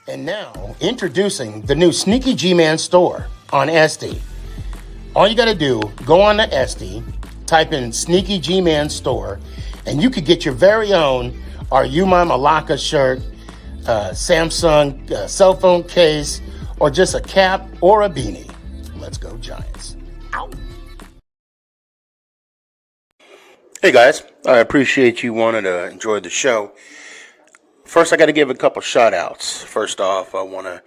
And now, introducing the new SneakyG Man store on SD. All you got to do, go on to SD, type in SneakyG Man store, and you could get your very own Are You My Malacca shirt, Samsung cell phone case, or just a cap or a beanie. Let's go Giants. Ow. Hey guys, I appreciate you wanting to enjoy the show. First, I got to give a couple shout outs. First off, I want to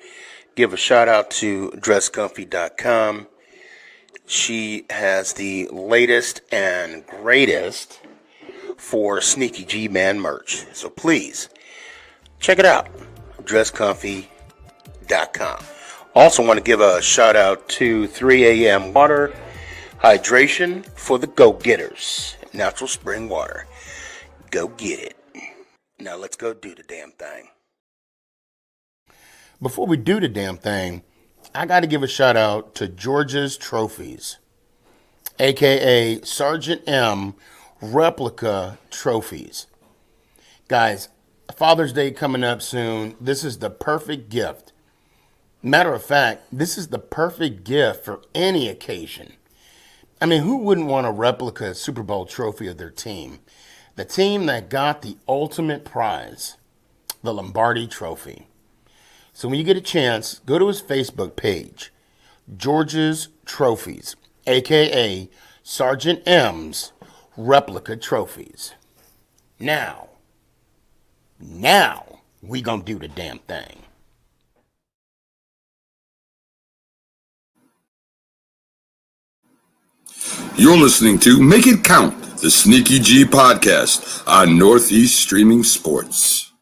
give a shout out to dresscomfy.com. She has the latest and greatest for SneakyG Man merch. So please, check it out. dresscomfy.com. Also want to give a shout out to 3 a.m. Water Hydration for the go-getters. Natural spring water. Go get it. Now let's go do the damn thing. Before we do the damn thing, I got to give a shout out to George's Trophies, aka Sergeant M replica trophies. Guys, Father's Day coming up soon. This is the perfect gift. Matter of fact, this is the perfect gift for any occasion. I mean, who wouldn't want a replica Super Bowl trophy of their team? The team that got the ultimate prize, the Lombardi Trophy. So when you get a chance, go to his Facebook page, George's Trophies, a.k.a. Sergeant M's Replica Trophies. Now, we gonna do the damn thing. You're listening to Make It Count, the SneakyG podcast on Northeast Streaming Sports.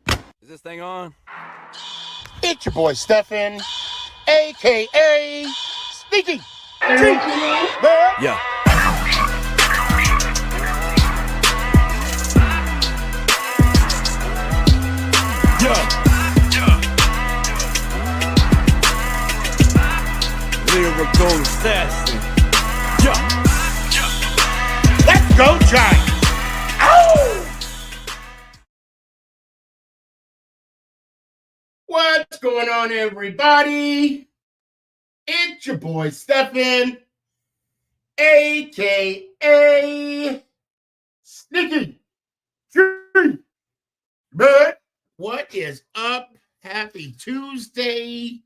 Is this thing on? It's your boy Stefan, a.k.a. SneakyG. Yeah. Lyrical assassin. Let's go Giants. Ow! What's going on, everybody? It's your boy Stefan, a.k.a. SneakyG. But what is up? Happy Tuesday.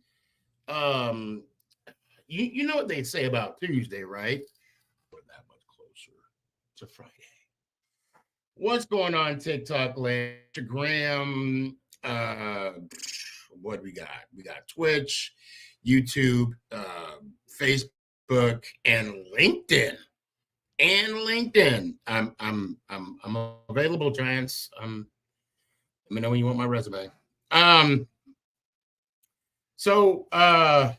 You know what they say about Tuesday, right? We're that much closer to Friday. What's going on TikTok, Instagram? What do we got? We got Twitch, YouTube, Facebook, and LinkedIn. I'm available, Giants. Let me know when you want my resume. So I'm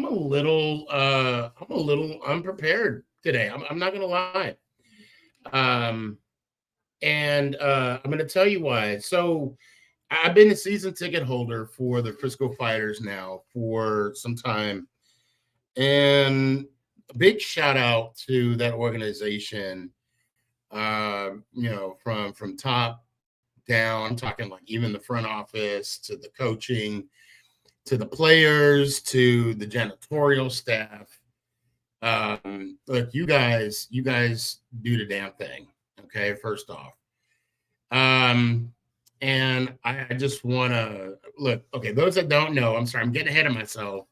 a little unprepared today. I'm not gonna lie. And I'm gonna tell you why. So I've been a season ticket holder for the Frisco Fighters now for some time. And a big shout out to that organization. From top down, I'm talking like even the front office to the coaching, to the players, to the janitorial staff. Look, you guys do the damn thing. Okay, first off. And I just want to look, okay, those that don't know, I'm sorry, I'm getting ahead of myself.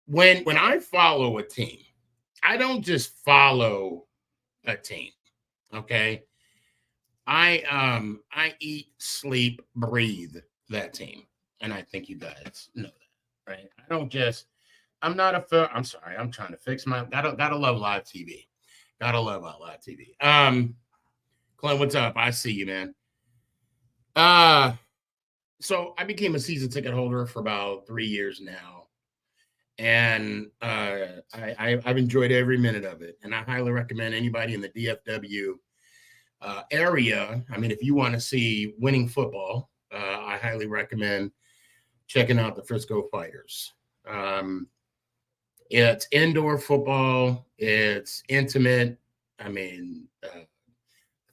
When I follow a team, I don't just follow a team, okay? I eat, sleep, breathe that team. And I think you guys know that, right? I'm sorry, I'm trying to fix gotta love live TV. Gotta love live TV. Clint, what's up? I see you, man. So I became a season ticket holder for about 3 years now. And I've enjoyed every minute of it. And I highly recommend anybody in the DFW area. I mean, if you want to see winning football, I highly recommend checking out the Frisco Fighters. It's indoor football. It's intimate. I mean,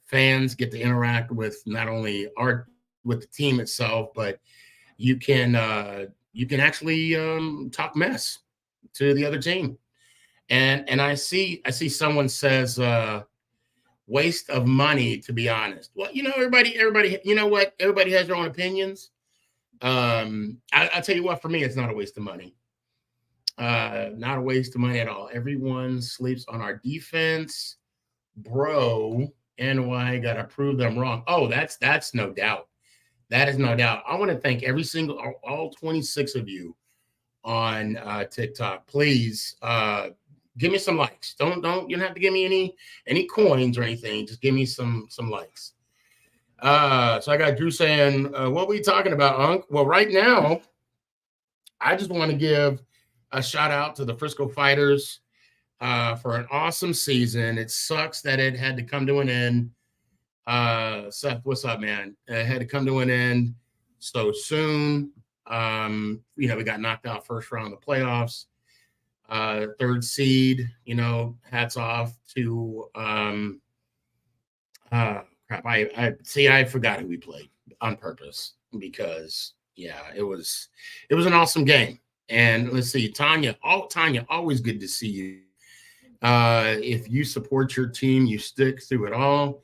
fans get to interact with not only with the team itself, but you can actually talk mess to the other team. And I see someone says waste of money, to be honest. Well, everybody, you know what? Everybody has their own opinions. I'll tell you what, for me, it's not a waste of money. Not a waste of money at all. Everyone sleeps on our defense, bro. NY got to prove them wrong. Oh, that's no doubt. That is no doubt. I want to thank all 26 of you on TikTok. Please give me some likes. Don't you don't have to give me any coins or anything. Just give me some likes. So I got Drew saying, what were you talking about, Unc? Well, right now, I just want to give a shout out to the Frisco Fighters for an awesome season. It sucks that it had to come to an end. Seth, what's up, man? It had to come to an end so soon. We got knocked out first round of the playoffs. Third seed, hats off to crap. I forgot who we played on purpose because it was an awesome game. And let's see, Tanya, always good to see you. If you support your team, you stick through it all.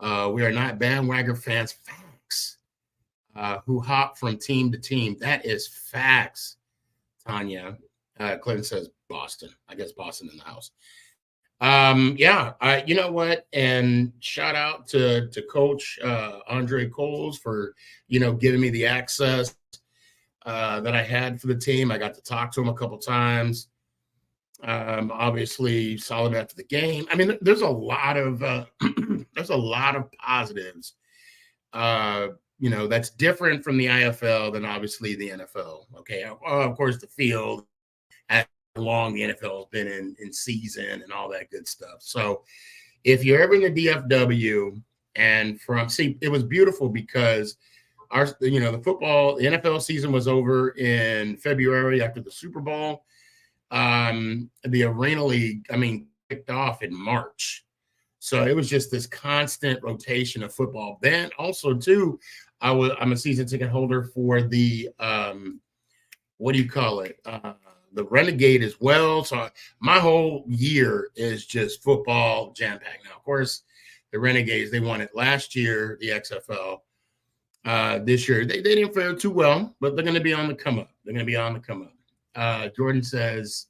We are not bandwagon fans, facts. Who hop from team to team. That is facts, Tanya. Clinton says Boston. I guess Boston in the house. You know what? And shout out to Coach Andre Coles for giving me the access that I had for the team. I got to talk to him a couple times. Obviously, solid after the game. I mean, there's a lot of positives. That's different from the IFL than obviously the NFL. Okay, of course, the field, how long the NFL has been in season and all that good stuff. So, if you're ever in the DFW and it was beautiful because the football, the NFL season was over in February after the Super Bowl. The Arena League, kicked off in March. So it was just this constant rotation of football. Then also too, I'm a season ticket holder for the the Renegade as well. So my whole year is just football jam-packed. Now, of course, the Renegades, they won it last year, the XFL. This year, they didn't fare too well, but they're going to be on the come up. Jordan says,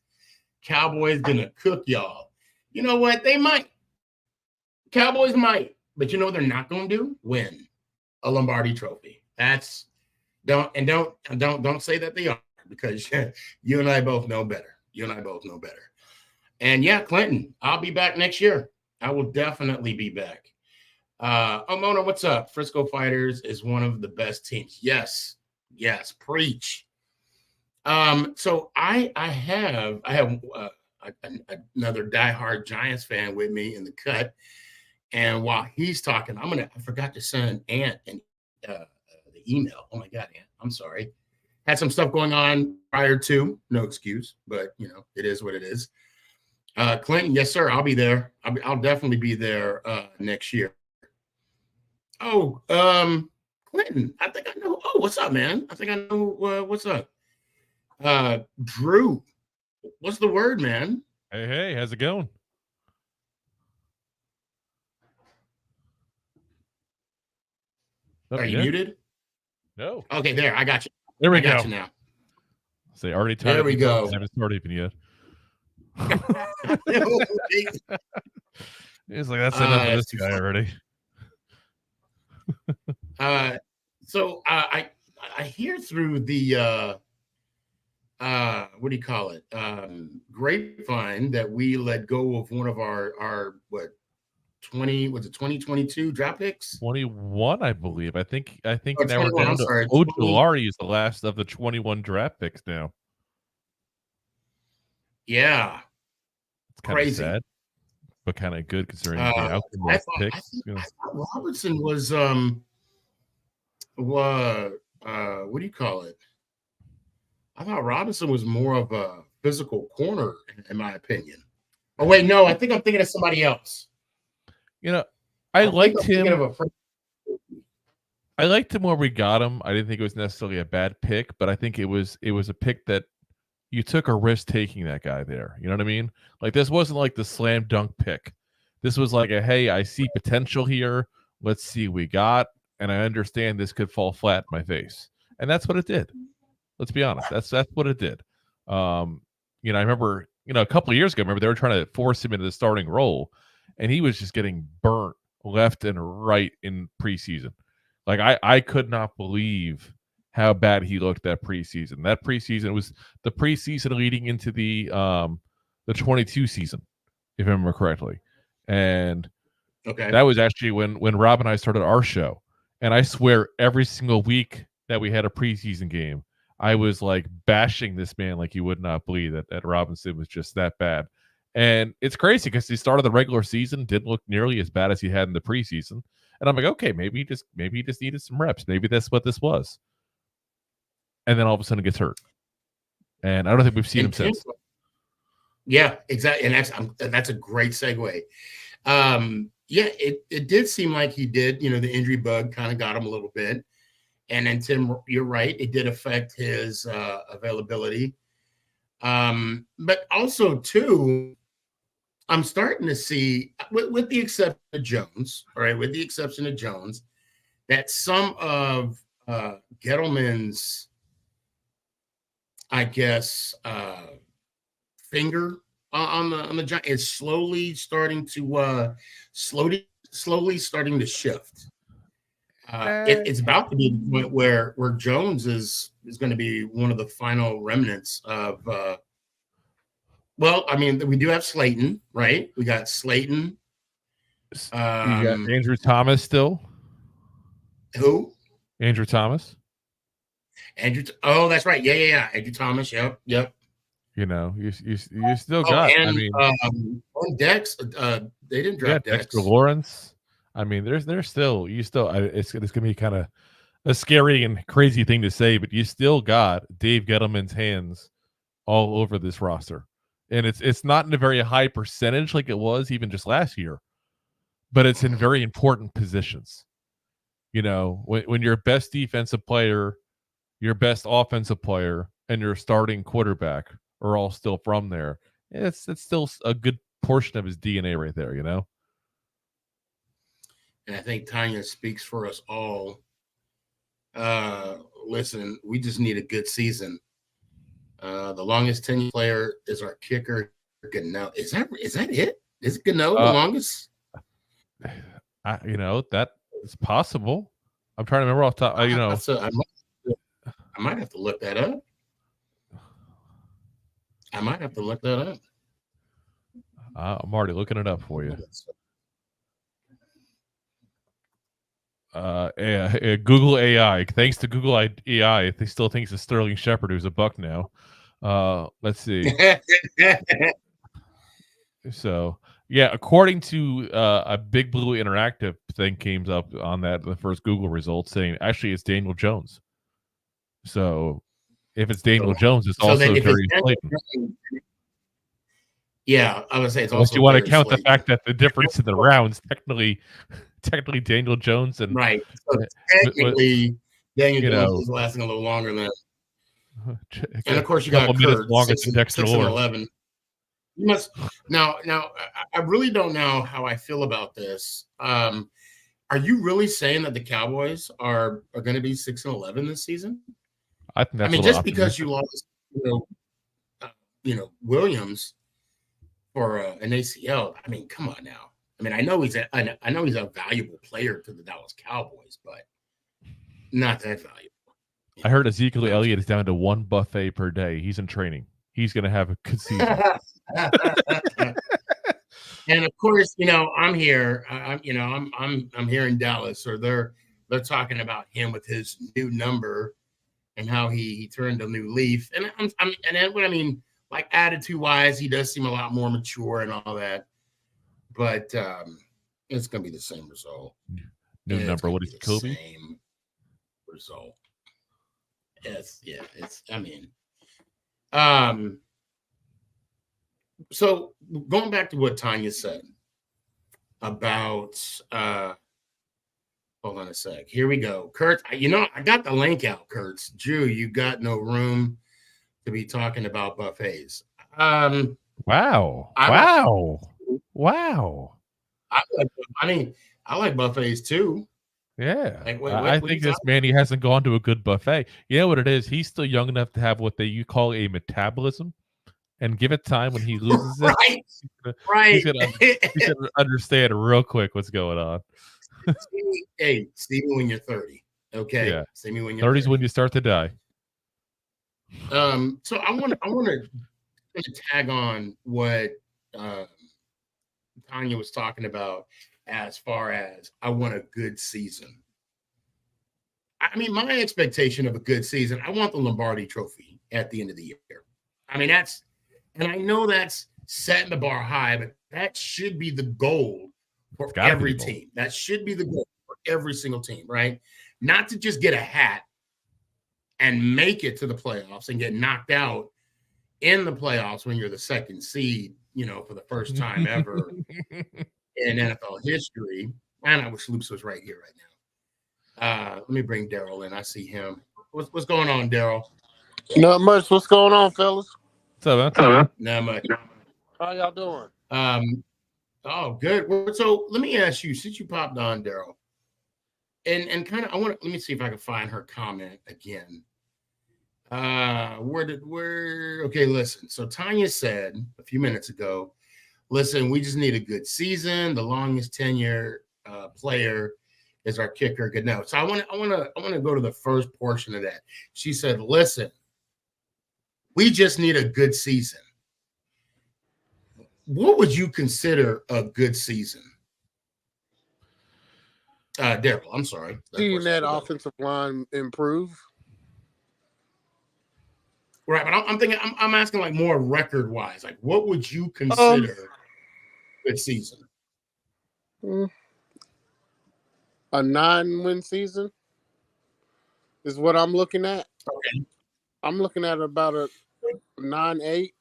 Cowboys going to cook y'all. You know what? They might. Cowboys might. But you know what they're not going to do? Win a Lombardi trophy. Don't say that they are, because you and I both know better. And Clinton, I'll be back next year. I will definitely be back. Mona, what's up? Frisco Fighters is one of the best teams. Yes, preach. So I have another diehard Giants fan with me in the cut, and while he's talking, I forgot to send Ant the email. Oh my God, Ant, I'm sorry. Had some stuff going on prior to, no excuse, but it is what it is. Clinton, yes sir, I'll be there. I'll definitely be there next year. Oh, Clinton, I think I know. Oh, what's up, man? I think I know what's up. Drew, what's the word, man? Hey, how's it going? Are you muted? No. Okay, there. I got you. There we go. Got you now. Say, already tired. There we go. I haven't started even yet. It's like that's enough of this guy already. So I hear through the what do you call it? Grapevine that we let go of one of our 2022 draft picks? 21, I believe. I think now 21, we're down to sorry, Ojulari is the last of the 21 draft picks now. Yeah. It's kind of sad, but kind of good considering the outcome of picks. I thought Robertson was what do you call it? I thought Robinson was more of a physical corner, in my opinion. Oh wait, no, I think I'm thinking of somebody else. I liked him. I liked him where we got him. I didn't think it was necessarily a bad pick, but I think it was a pick that you took a risk taking that guy there. You know what I mean? Like this wasn't like the slam dunk pick. This was like a hey, I see potential here. Let's see what we got, and I understand this could fall flat in my face, and that's what it did. Let's be honest. That's what it did. I remember, a couple of years ago, remember they were trying to force him into the starting role, and he was just getting burnt left and right in preseason. Like I could not believe how bad he looked that preseason. That preseason was the preseason leading into the 22 season, if I remember correctly. And that was actually when Rob and I started our show. And I swear every single week that we had a preseason game, I was like bashing this man like you would not believe that Robinson was just that bad. And it's crazy because he started the regular season, didn't look nearly as bad as he had in the preseason. And I'm like, okay, maybe he just needed some reps. Maybe that's what this was. And then all of a sudden gets hurt. And I don't think we've seen him since. Yeah, exactly. And that's a great segue. It did seem like he did, the injury bug kind of got him a little bit. And then Tim, you're right, it did affect his availability. But also too, I'm starting to see, with the exception of Jones, all right, with the exception of Jones, that some of Gettleman's, I guess, finger on the Giants is slowly starting to shift. It's about to be the point where Jones is going to be one of the final remnants of. We do have Slayton, right? We got Slayton. You got Andrew Thomas still. Who? Andrew Thomas. Oh, that's right. Yeah. Andrew Thomas. Yep. You still got. And Dex. They didn't draft Dex. Dexter Lawrence. There's still it's gonna be kind of a scary and crazy thing to say, but you still got Dave Gettleman's hands all over this roster, and it's not in a very high percentage like it was even just last year, but it's in very important positions. When your best defensive player, your best offensive player, and your starting quarterback are all still from there, it's still a good portion of his DNA right there. And I think Tanya speaks for us all. Listen, we just need a good season. The longest tenured player is our kicker, Gano. Is that it? Is Gano the longest? That is possible. I'm trying to remember off the top. I might have to look that up. I'm already looking it up for you. Google AI. Thanks to Google AI, they still think it's Sterling Shepard, who's a buck now. Let's see. So, yeah, according to a Big Blue Interactive thing came up on the first Google results saying actually it's Daniel Jones. So, if it's Daniel Jones, it's also Darius Slayton. Yeah, I would say it's unless also. You want to count the fact that the difference in the rounds technically Daniel Jones and right. So technically, Daniel Jones is lasting a little longer than. And of course, you got Kurt, 6 and 11. You must now. I really don't know how I feel about this. Are you really saying that the Cowboys are going to be 6 and 11 this season? I think that's just because you lost, Williams for an ACL. Come on now. I know he's a valuable player to the Dallas Cowboys, but not that valuable. I heard Ezekiel Elliott is down to one buffet per day. He's in training. He's going to have a good season. And of course, I'm here. I'm here in Dallas, or they're talking about him with his new number and how he turned a new leaf. And like attitude wise, he does seem a lot more mature and all that. But it's going to be the same result. New number. What is Kobe? Same result. So going back to what Tanya said about Hold on a sec. Here we go. Kurt, I got the link out, Kurtz. Drew, you got no room to be talking about buffets. Wow. Wow. I like buffets too. Yeah. Like, I think this man, he hasn't gone to a good buffet. You know what it is? He's still young enough to have what you call a metabolism, and give it time when he loses it. Right. He's gonna understand real quick what's going on. See me when you're 30. Okay. Yeah. See me when you're 30's when you start to die. So I want to tag on what Tanya was talking about as far as I want a good season. I mean, my expectation of a good season, I want the Lombardi Trophy at the end of the year. I mean, and I know that's setting the bar high, but that should be the goal for every team. That should be the goal for every single team, right? Not to just get a hat and make it to the playoffs and get knocked out in the playoffs when you're the second seed, for the first time ever in NFL history. And I wish Loops was right here right now. Let me bring Daryl in. I see him. What's going on, Daryl? Not much. What's going on, fellas? What's up, man? Not much. How y'all doing? Oh, good. So let me ask you, since you popped on, Daryl, and kind of, let me see if I can find her comment again. Okay, listen. So Tanya said a few minutes ago, listen, we just need a good season. The longest tenure player is our kicker. Good now. So I want to go to the first portion of that. She said, listen, we just need a good season. What would you consider a good season? Daryl, I'm sorry. Seeing that offensive line improve. Right, but I'm thinking, I'm asking like more record wise. Like, what would you consider a good season? A 9-win season is what I'm looking at. Okay. I'm looking at about a 9-8.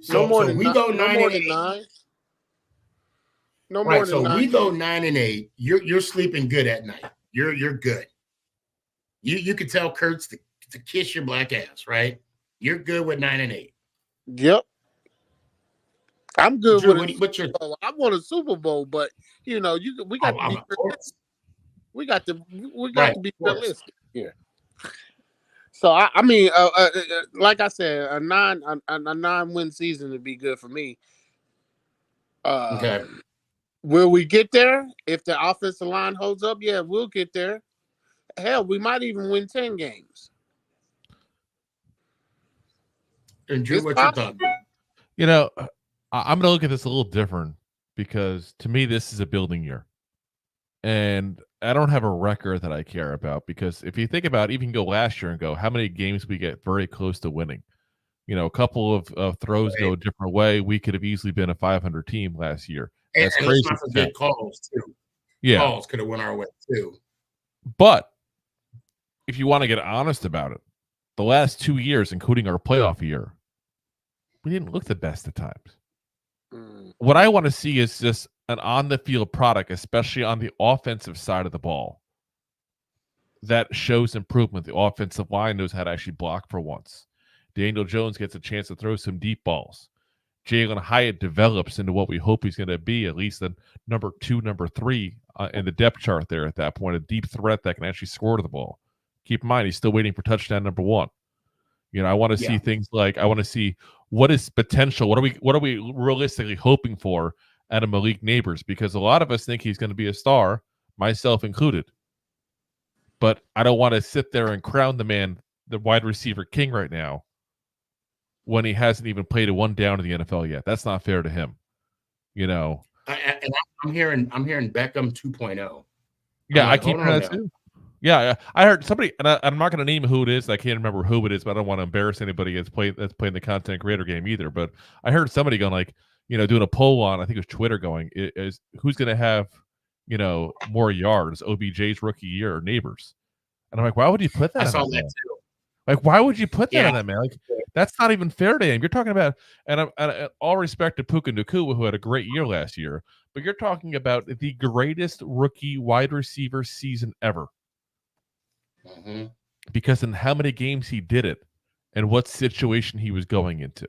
So we go 9 more and than 8. 9. No right, more than 9. So we go 9 and 8. You're sleeping good at night. You're good. You could tell Kurtz to kiss your black ass, right? You're good with 9 and 8. Yep. I'm good Drew, with it. what's your? I want a Super Bowl, but we got to be we got to be realistic here. So I mean, like I said, a 9-win season would be good for me. Okay. Will we get there if the offensive line holds up? Yeah, we'll get there. Hell, we might even win 10 games. And Drew, what's your thought? I'm going to look at this a little different because to me, this is a building year. And I don't have a record that I care about because if you think about it, even go last year and go, how many games we get very close to winning? A couple of throws go a different way. We could have easily been a 500 team last year. That's crazy. Let's not forget calls, too. Yeah. Calls could have went our way, too. But if you want to get honest about it, the last 2 years, including our playoff year, we didn't look the best at times. What I want to see is just an on-the-field product, especially on the offensive side of the ball, that shows improvement. The offensive line knows how to actually block for once. Daniel Jones gets a chance to throw some deep balls. Jalen Hyatt develops into what we hope he's going to be, at least the number 2, number 3 in the depth chart there at that point, a deep threat that can actually score to the ball. Keep in mind, he's still waiting for touchdown number 1. I want to see things like, I want to see what is potential. What are we realistically hoping for out of Malik Neighbors? Because a lot of us think he's going to be a star, myself included. But I don't want to sit there and crown the man the wide receiver king right now when he hasn't even played a one down in the NFL yet. That's not fair to him. And I'm hearing Beckham 2.0. Yeah, I keep hearing that too. Yeah, I heard somebody, and I'm not going to name who it is. I can't remember who it is, but I don't want to embarrass anybody that's playing the content creator game either. But I heard somebody going like, doing a poll on, I think it was Twitter, going, is who's going to have, more yards, OBJ's rookie year or Neighbors? And I'm like, why would you put that? I saw that too. Like, why would you put that Yeah. on that man? Like, that's not even fair to him. You're talking about, and all respect to Puka Nacua, who had a great year last year, but you're talking about the greatest rookie wide receiver season ever. Mm-hmm. Because in how many games he did it and what situation he was going into,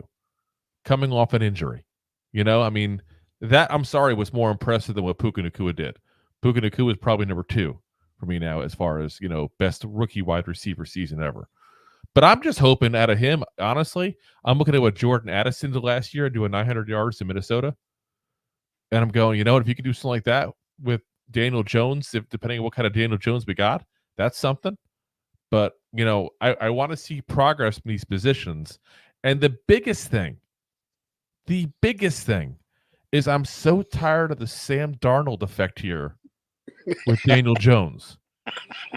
coming off an injury. You know, I mean, that, I'm sorry, was more impressive than what Puka Nacua did. Puka Nacua is probably number 2 for me now as far as, you know, best rookie wide receiver season ever. But I'm just hoping out of him, honestly, I'm looking at what Jordan Addison did last year, doing 900 yards in Minnesota. And I'm going, you know what, if you could do something like that with Daniel Jones, if depending on what kind of Daniel Jones we got, that's something. But, you know, I want to see progress in these positions. And the biggest thing is I'm so tired of the Sam Darnold effect here with Daniel Jones.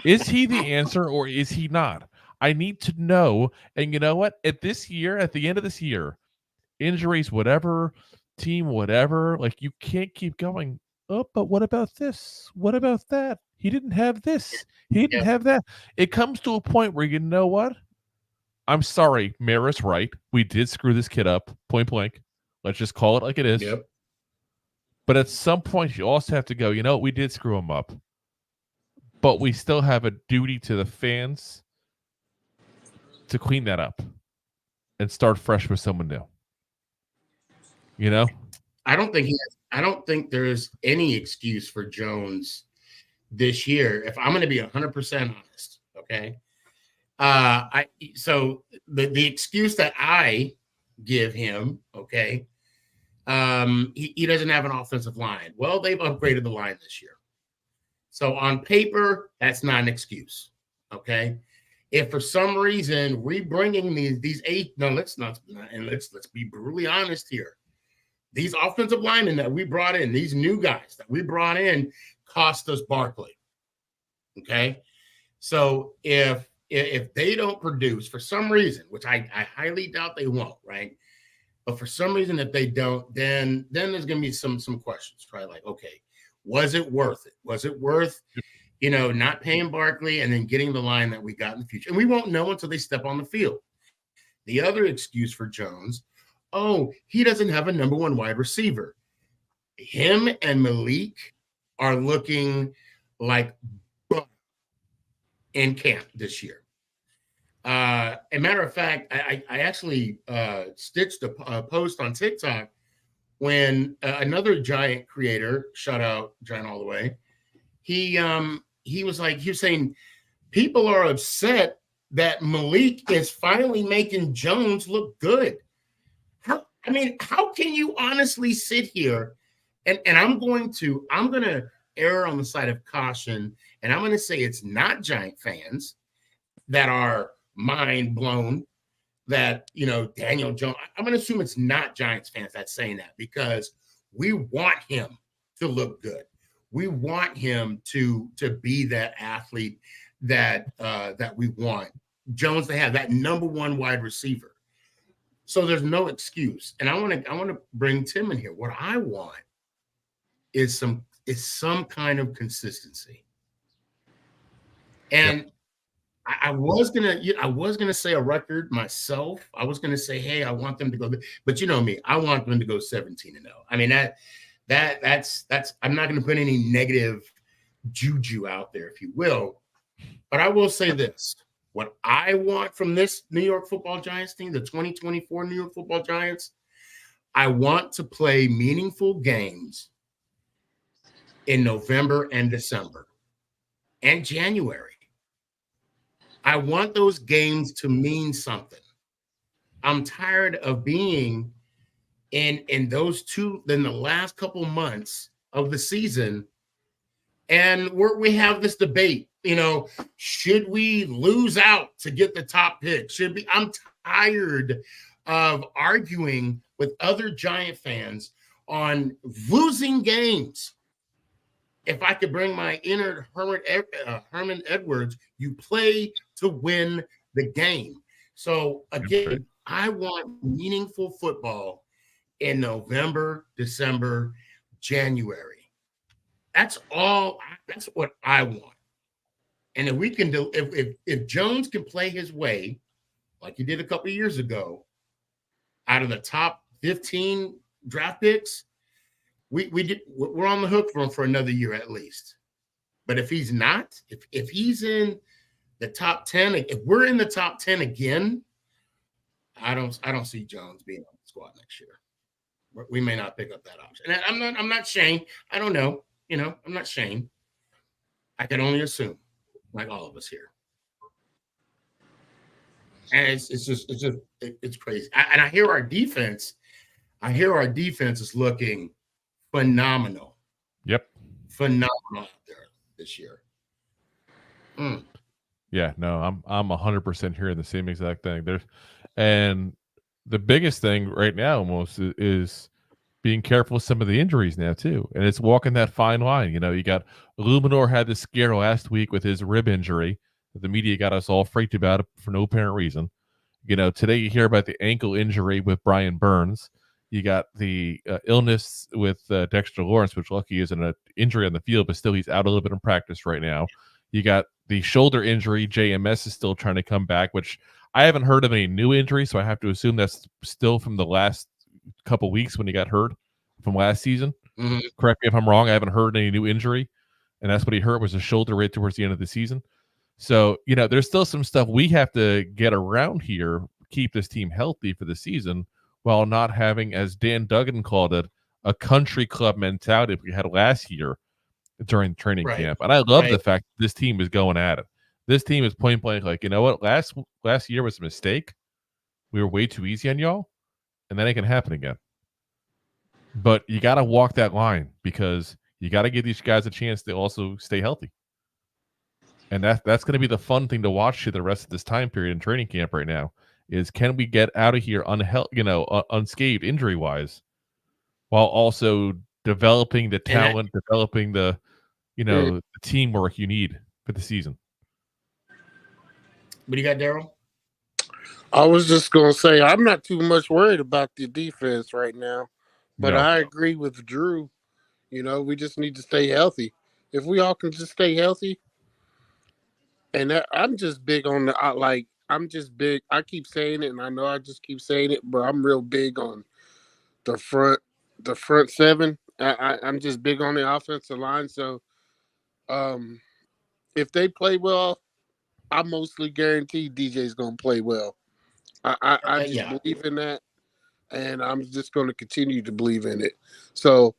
Is he the answer or is he not? I need to know. And you know what? At the end of this year, injuries, whatever, team, whatever, like, you can't keep going, oh, but what about this? What about that? He didn't have this. He didn't have that. It comes to a point where, you know what? I'm sorry, Mara's right. We did screw this kid up, point blank. Let's just call it like it is. Yep. But at some point, you also have to go, you know, we did screw him up. But we still have a duty to the fans to clean that up and start fresh with someone new. You know? I don't think there's any excuse for Jones this year. If I'm going to be 100% honest, okay? So the excuse that I give him, okay, he doesn't have an offensive line. Well, they've upgraded the line this year. So on paper, that's not an excuse, okay? If for some reason rebringing let's be brutally honest here. These offensive linemen that we brought in, these new guys that we brought in, cost us Barkley, okay? So if they don't produce for some reason, which I highly doubt they won't, right? But for some reason, if they don't, then there's going to be some questions, right? Like, okay, was it worth it? Was it worth, you know, not paying Barkley and then getting the line that we got in the future? And we won't know until they step on the field. The other excuse for Jones, oh, he doesn't have a number 1 wide receiver. Him and Malik are looking like in camp this year. A matter of fact, I actually stitched a post on TikTok when another Giant creator, shout out Giant All the Way, he was saying people are upset that Malik is finally making Jones look good. How can you honestly sit here and I'm going to err on the side of caution, and I'm going to say it's not Giant fans that are mind blown that, you know, Daniel Jones, I'm going to assume it's not Giants fans that's saying that, because we want him to look good. We want him to be that athlete that we want Jones to have, that number 1 wide receiver. So there's no excuse. And I want to bring Tim in here. What I want is some kind of consistency. And yep. I was gonna say a record myself. I was gonna say, hey, I want them to go, but you know me, I want them to go 17-0. I mean, that's I'm not gonna put any negative juju out there, if you will. But I will say this: what I want from this New York Football Giants team, the 2024 New York Football Giants, I want to play meaningful games in November and December and January. I want those games to mean something. I'm tired of being in those two, in the last couple months of the season, and we have this debate, you know, should we lose out to get the top pick? I'm tired of arguing with other Giant fans on losing games. If I could bring my inner Herman Edwards, you play to win the game. So again, I want meaningful football in November, December, January. That's all. That's what I want. And if we can do, if Jones can play his way like you did a couple of years ago, out of the top 15 draft picks, we're on the hook for him for another year at least. But if he's not, if he's in the top 10, if we're in the top 10 again, I don't see Jones being on the squad next year. We may not pick up that option. And I'm not Shane. I don't know. I'm not Shane. I can only assume, like all of us here. And it's crazy. I hear our defense. I hear our defense is looking phenomenal. Yep. Phenomenal out there this year. Yeah, no, I'm 100% hearing the same exact thing. And the biggest thing right now almost is being careful with some of the injuries now too, and it's walking that fine line. You got Illuminor had this scare last week with his rib injury. The media got us all freaked about it for no apparent reason. Today you hear about the ankle injury with Brian Burns. You got the illness with Dexter Lawrence, which lucky isn't an injury on the field, but still he's out a little bit in practice right now. You got the shoulder injury. JMS is still trying to come back, which I haven't heard of any new injury, so I have to assume that's still from the last couple weeks when he got hurt from last season. Mm-hmm. Correct me if I'm wrong. I haven't heard any new injury, and that's what he hurt was a shoulder right towards the end of the season. So, there's still some stuff we have to get around here, keep this team healthy for the season, while not having, as Dan Duggan called it, a country club mentality we had last year during training camp. And I love the fact this team is going at it. This team is point blank like, you know what? Last year was a mistake. We were way too easy on y'all, and that ain't going to happen again. But you got to walk that line because you got to give these guys a chance to also stay healthy. And that's going to be the fun thing to watch through the rest of this time period in training camp right now is can we get out of here unscathed injury wise, while also developing the talent, developing the the teamwork you need for the season. What do you got, Daryl? I was just gonna say I'm not too much worried about the defense right now, but I agree with Drew. We just need to stay healthy. If we all can just stay healthy. And I'm just big on I'm just big. I keep saying it, and I know I just keep saying it, but I'm real big on the front seven. I'm just big on the offensive line. So, if they play well, I mostly guarantee DJ's gonna play well. I just believe in that, and I'm just gonna continue to believe in it. So,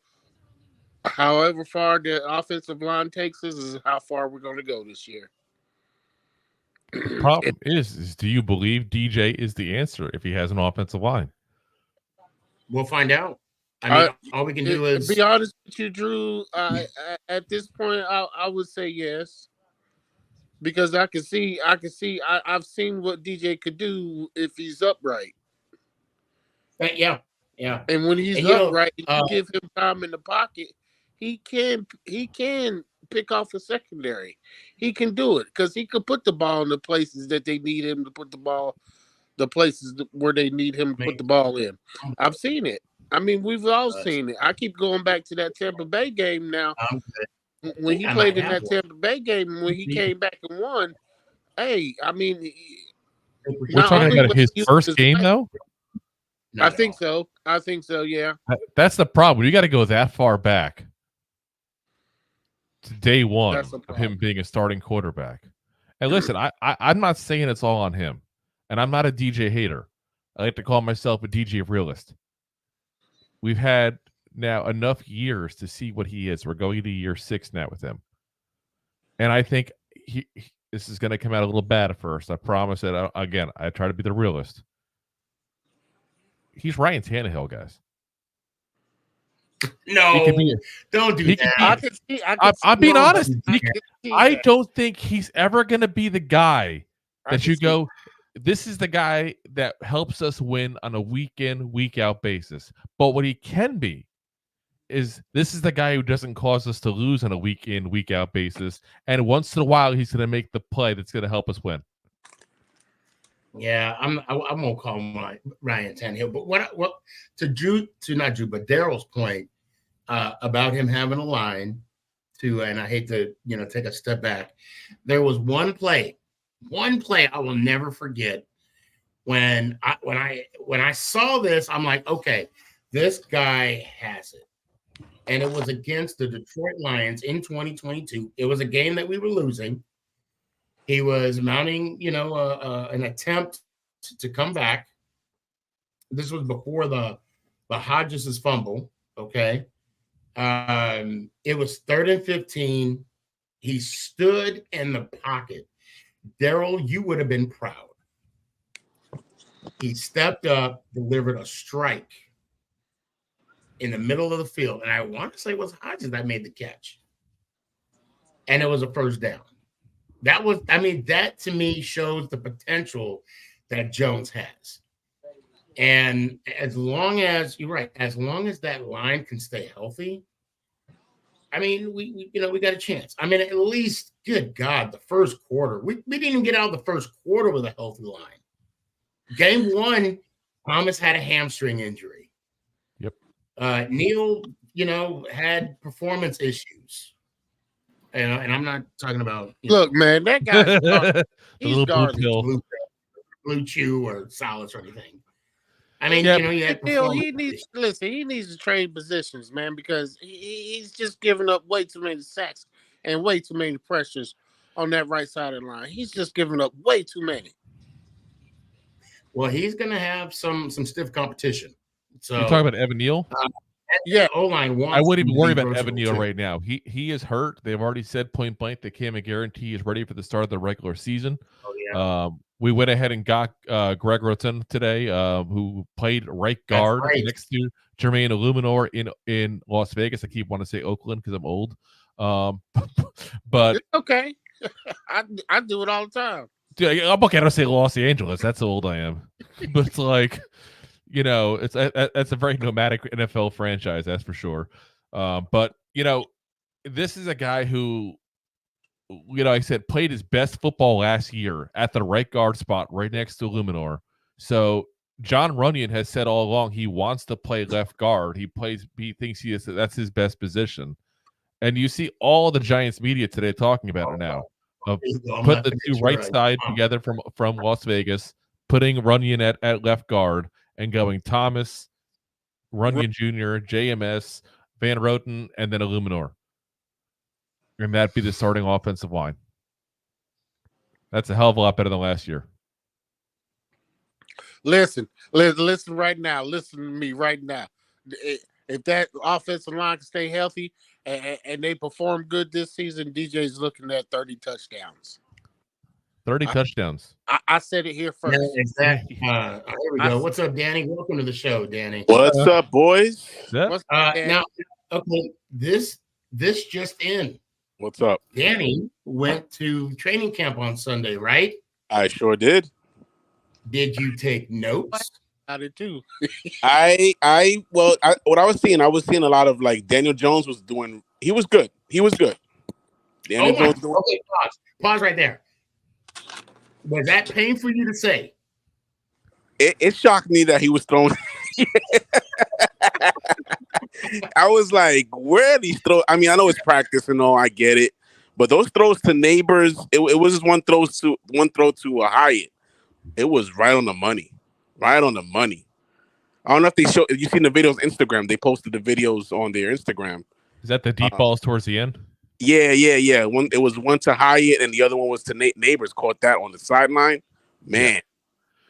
however far the offensive line takes us is how far we're gonna go this year. The problem is do you believe DJ is the answer if he has an offensive line? We'll find out. I mean, all we can do is be honest with you, Drew. At this point, I would say yes, because I can see. I've seen what DJ could do if he's upright. Yeah. And when he's upright, you give him time in the pocket, he can pick off a secondary. He can do it because he can put the ball in the places that they need him to put the ball, the places where they need him to put the ball in. I've seen it. I mean, we've all seen it. I keep going back to that Tampa Bay game now. When he played in that Tampa Bay game, when he came back and won, hey, I mean, we're talking about his first game, though? I think so. Yeah. That's the problem. You got to go that far back to day one of him being a starting quarterback. And listen, I'm not saying it's all on him, and I'm not a DJ hater. I like to call myself a DJ realist. We've had now enough years to see what he is. We're going to year 6 now with him. And I think this is going to come out a little bad at first. I promise it. Again, I try to be the realist. He's Ryan Tannehill, guys. No, don't do that. I'm being honest. I don't think he's ever going to be the guy that you go, this is the guy that helps us win on a week in, week out basis. But what he can be is this is the guy who doesn't cause us to lose on a week in, week out basis. And once in a while, he's going to make the play that's going to help us win. Yeah, I won't call him Ryan Tannehill. But what to not Drew, but Daryl's point about him having a line and I hate to take a step back. There was one play I will never forget when I saw this, I'm like, okay, this guy has it. And it was against the Detroit Lions in 2022. It was a game that we were losing. He was mounting, an attempt to come back. This was before the Hodges' fumble. Okay. It was 3rd and 15. He stood in the pocket. Daryl, you would have been proud. He stepped up, delivered a strike in the middle of the field. And I want to say it was Hodges that made the catch. And it was a first down. That to me shows the potential that Jones has. And as long as you're right, as long as that line can stay healthy, I mean, we got a chance. I mean, at least, good God, the first quarter. We didn't even get out of the first quarter with a healthy line. Game 1, Thomas had a hamstring injury. Yep. Neal, had performance issues. And I'm not talking about Look, man, that guy he's garbage. Blue Chew or Solace or anything. I mean, he had he needs to trade positions, man, because he's just giving up way too many sacks and way too many pressures on that right side of the line. He's just giving up way too many. Well, he's going to have some stiff competition. So you talking about Evan Neal? Yeah, O-line wants. I wouldn't even worry about Evan Neal right now. He is hurt. They've already said point blank that Cam McGarrity he is ready for the start of the regular season. Oh yeah. We went ahead and got Greg Roten today, who played right guard next to Jermaine Illuminor in Las Vegas. I keep wanting to say Oakland because I'm old. But it's okay. I do it all the time. Dude, I'm okay to say Los Angeles. That's how old I am. But it's like, it's a very nomadic NFL franchise, that's for sure. But this is a guy who, like I said, played his best football last year at the right guard spot right next to Illuminor. So John Runyon has said all along he wants to play left guard. He thinks that's his best position. And you see all the Giants media today talking about it now. Put the two right side together from Las Vegas, putting Runyon at left guard and going Thomas, Runyon Jr., JMS, Van Roten, and then Illuminor. And that'd be the starting offensive line. That's a hell of a lot better than last year. Listen right now. Listen to me right now. If that offensive line can stay healthy and they perform good this season, DJ's looking at 30 touchdowns. 30 touchdowns. I said it here first. Yeah, exactly. Here we go. What's up, Danny? Welcome to the show, Danny. What's up, boys? What's up, now, okay, this just in. What's up? Danny went to training camp on Sunday, right? I sure did. Did you take notes? I did too. What I was seeing a lot of like Daniel Jones was doing. He was good. Daniel Jones doing. Okay, pause right there. Was that pain for you to say? It shocked me that he was throwing. I was like, where are these throws? I mean, I know it's practice and all, I get it, but those throws to Neighbors, it was just one throw to a Hyatt. It was right on the money. Right on the money. I don't know if you seen the videos on Instagram. They posted the videos on their Instagram. Is that the deep balls towards the end? Yeah. It was one to Hyatt and the other one was to Neighbors. Caught that on the sideline. Man,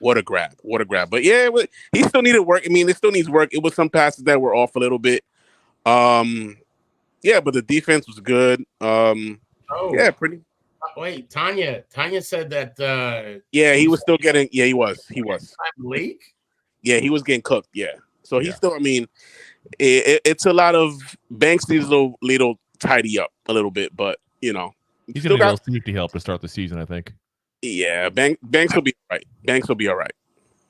what a grab. But yeah, he still needed work. I mean, it still needs work. It was some passes that were off a little bit. Yeah, but the defense was good. Yeah, pretty. Wait, Tanya said that. Yeah, he was still getting. Yeah, he was. Leak. Yeah, he was getting cooked. Yeah, so he's still. I mean, it's a lot of Banks needs a little tidy up a little bit, but he's gonna need a little safety help to start the season, I think. Yeah, Banks will be all right. Banks will be all right.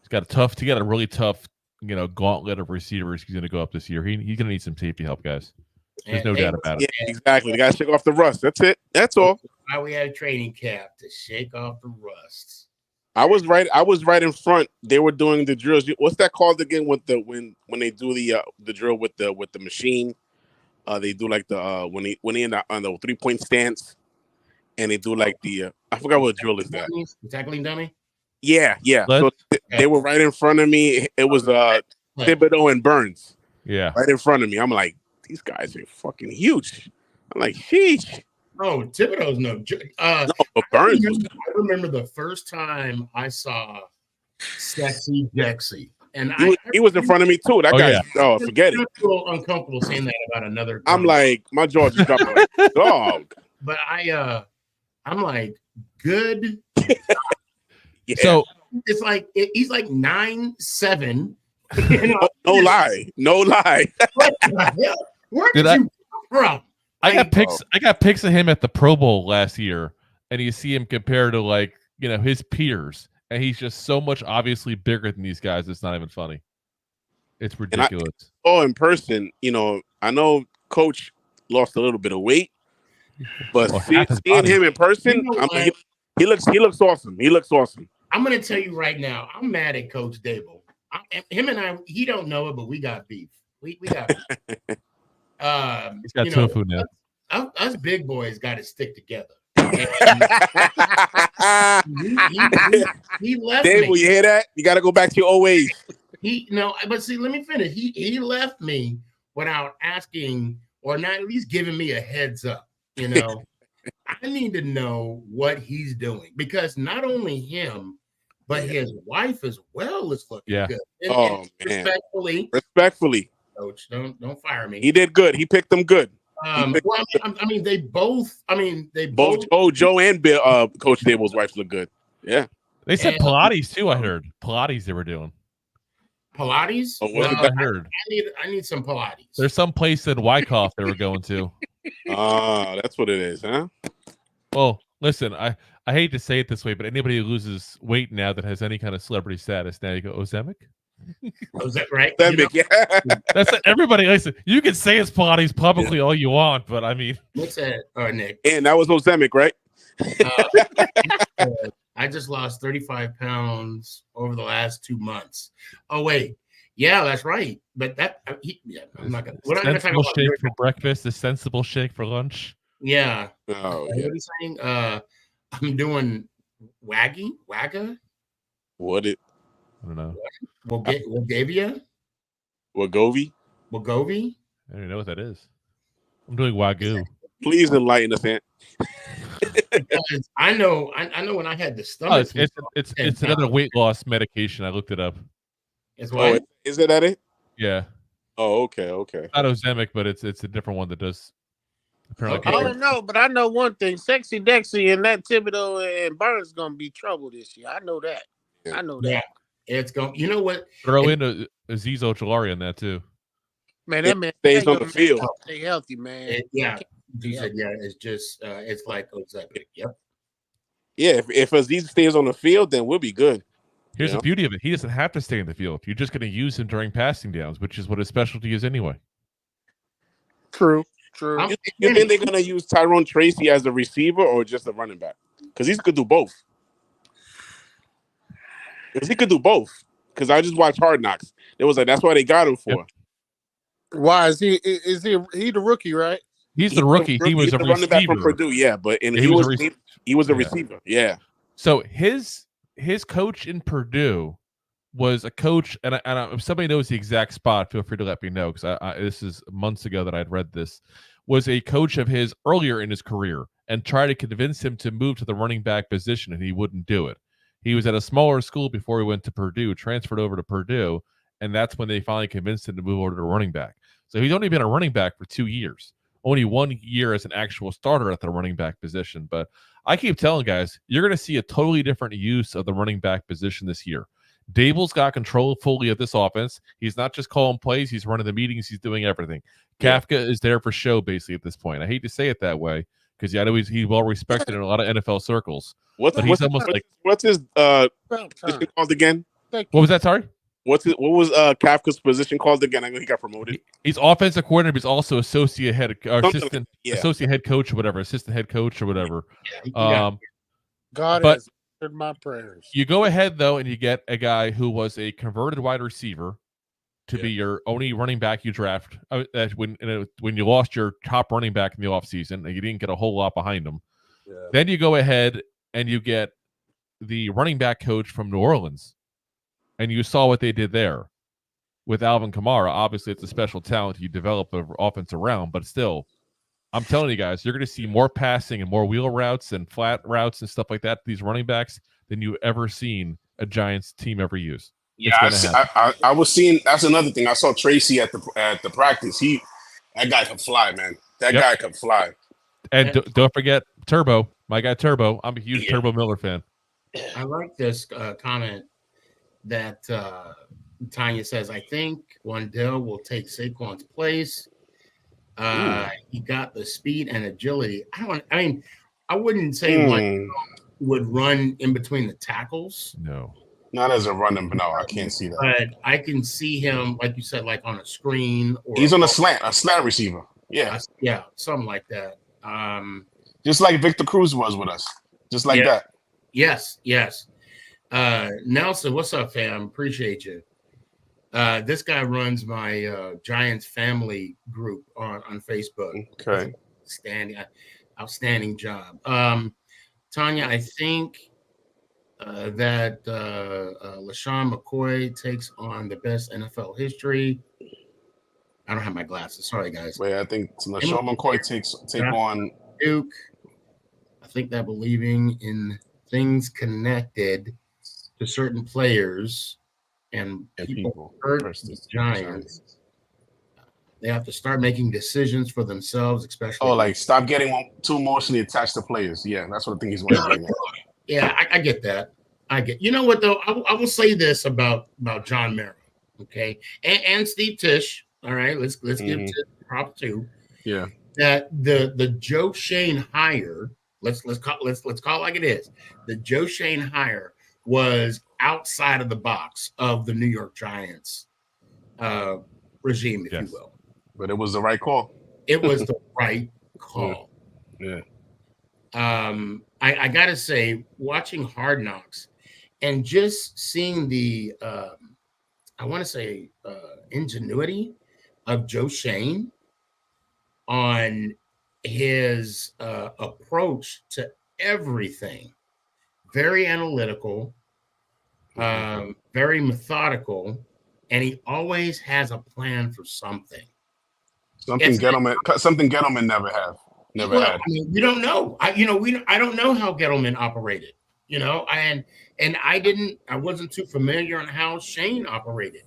He got a really tough, gauntlet of receivers. He's gonna go up this year. He's gonna need some safety help, guys. There's no doubt about it. Yeah, exactly. They gotta shake off the rust. That's it. That's all. Why we had a training camp to shake off the rust. I was right in front. They were doing the drills. What's that called again? With the when they do the drill with the machine, they do like the when they on the 3-point stance, and they do like the I forgot what drill is that. Tackling dummy. Yeah. So they were right in front of me. It was Thibodeau and Burns. Yeah. Right in front of me. I'm like, these guys are fucking huge. I'm like, sheesh. Oh, Thibodeau's no joke. No, but Burns was. I remember the first time I saw Sexy Dexy. And He was in front of me too. That guy, forget it. I feel uncomfortable saying that about another. I'm like, my jaw just dropped like dog. But I'm like, good. Yeah. So it's like he's like 9'7". No lie. What the hell? Where did you come from? I got pics of him at the Pro Bowl last year, and you see him compared to like his peers, and he's just so much obviously bigger than these guys. It's not even funny. It's ridiculous. In person, I know Coach lost a little bit of weight, but seeing him in person, he looks awesome. He looks awesome. I'm gonna tell you right now, I'm mad at Coach Dable. Him and I, he don't know it, but we got beef. We got beef. He's got tofu now. Us big boys got to stick together. He left Dave, me. will you hear that? You got to go back to your old ways. But see, let me finish. He left me without asking or not at least giving me a heads up. I need to know what he's doing because not only him, but his wife as well is looking good. And man. Respectfully, Coach, don't fire me. He did good. He picked them good. They both. Joe and Bill, Coach Dable's wife look good. Yeah, they said Pilates too. I heard Pilates they were doing. Pilates. I heard. I need some Pilates. There's some place in Wyckoff they were going to. That's what it is, huh? Well, listen, I hate to say it this way, but anybody who loses weight now that has any kind of celebrity status, now you go Ozemic. Oh, is that right? That's everybody. Listen, you can say it's Pilates publicly all you want, but I mean, what's that, Nick? And that was Ozemic, right? I just lost 35 pounds over the last 2 months. Oh wait, yeah, that's right. But I'm not gonna. We're not gonna talk about shake for breakfast, a sensible shake for lunch. Yeah. Oh, What are you saying? I'm doing Wagga. What it? I don't know. Wagavia? Wagovi? I don't even know what that is. I'm doing Wagyu. Please enlighten us, Ant. I know when I had the stomach. It's another weight loss medication. I looked it up. It's what? Is it at it? Yeah. Oh, okay. Not Ozemic, but it's a different one that does. Apparently, I don't know, but I know one thing: Sexy Dexy and that Thibodeau and Burns gonna be trouble this year. I know that. Yeah. I know that. It's going. You know what? Throw in Aziz Ojolari on that too. Man, that man stays on the field. Stay healthy, man. He said, it's just it's like Ozemic. Yep. Yeah, if Aziz stays on the field, then we'll be good. Here's the beauty of it: he doesn't have to stay in the field. You're just going to use him during passing downs, which is what his specialty is anyway. True. You think they're going to use Tyrone Tracy as a receiver or just a running back? Because he could do both. Because I just watched Hard Knocks. It was like that's why they got him for. Yep. Why is he the rookie, right? He's the rookie. He was a running back from receiver. Purdue, yeah, but he was a receiver, yeah. So his coach in Purdue was a coach, and if somebody knows the exact spot, feel free to let me know because this is months ago that I'd read this. Was a coach of his earlier in his career and tried to convince him to move to the running back position, and he wouldn't do it. He was at a smaller school before he went to Purdue, transferred over to Purdue, and that's when they finally convinced him to move over to running back. So he's only been a running back for 2 years. Only 1 year as an actual starter at the running back position. But I keep telling guys, you're going to see a totally different use of the running back position this year. Dable's got control fully of this offense. He's not just calling plays. He's running the meetings. He's doing everything. Kafka is there for show, basically, at this point. I hate to say it that way because I know he's well respected in a lot of NFL circles. What's his position called again? What was that? Sorry? What was Kafka's position called again? I know he got promoted. He's offensive coordinator, but he's also associate head coach or whatever, assistant head coach or whatever. God has answered my prayers. You go ahead though, and you get a guy who was a converted wide receiver to be your only running back you draft. When you lost your top running back in the offseason, and you didn't get a whole lot behind him. Yeah. Then you go ahead and you get the running back coach from New Orleans. And you saw what they did there with Alvin Kamara. Obviously, it's a special talent you develop an offense around, but still, I'm telling you guys, you're going to see more passing and more wheel routes and flat routes and stuff like that, these running backs, than you ever seen a Giants team ever use. Yeah, I was seeing. That's another thing. I saw Tracy at the practice. That guy can fly, man. That guy can fly. And don't forget Turbo, my guy Turbo. I'm a huge Turbo Miller fan. I like this comment that Tanya says. I think Wandell will take Saquon's place. He got the speed and agility. I wouldn't say Wandell would run in between the tackles. No. Not as a running, but no, I can't see that. But I can see him, like you said, like on a screen. Or he's on a slant receiver. Yeah. Yeah, something like that. Just like Victor Cruz was with us. Just like that. Yes. Nelson, what's up, fam? Appreciate you. This guy runs my Giants family group on Facebook. Okay. Outstanding job. Tanya, I think that LaShawn McCoy takes on the best NFL history. I don't have my glasses. Sorry, guys. Wait, I think LaShawn McCoy take on Duke. I think that believing in things connected to certain players and people hurt the Giants. They have to start making decisions for themselves, especially. Oh, like stop getting too emotionally attached to players. Yeah, that's what I think he's going to do. Yeah, I get that. You know what though? I will say this about John Mara, okay, and Steve Tisch. All right, let's give Tisch props too. Yeah, that the Joe Shane hire. Let's call it like it is. The Joe Shane hire was outside of the box of the New York Giants regime, if you will. But it was the right call. It was the right call. Yeah. I gotta say, watching Hard Knocks and just seeing the I want to say ingenuity of Joe Shane on his approach to everything, very analytical, very methodical, and he always has a plan for something. Something Gettleman never had. I mean, we don't know. I don't know how Gettleman operated. And I wasn't too familiar on how Shane operated.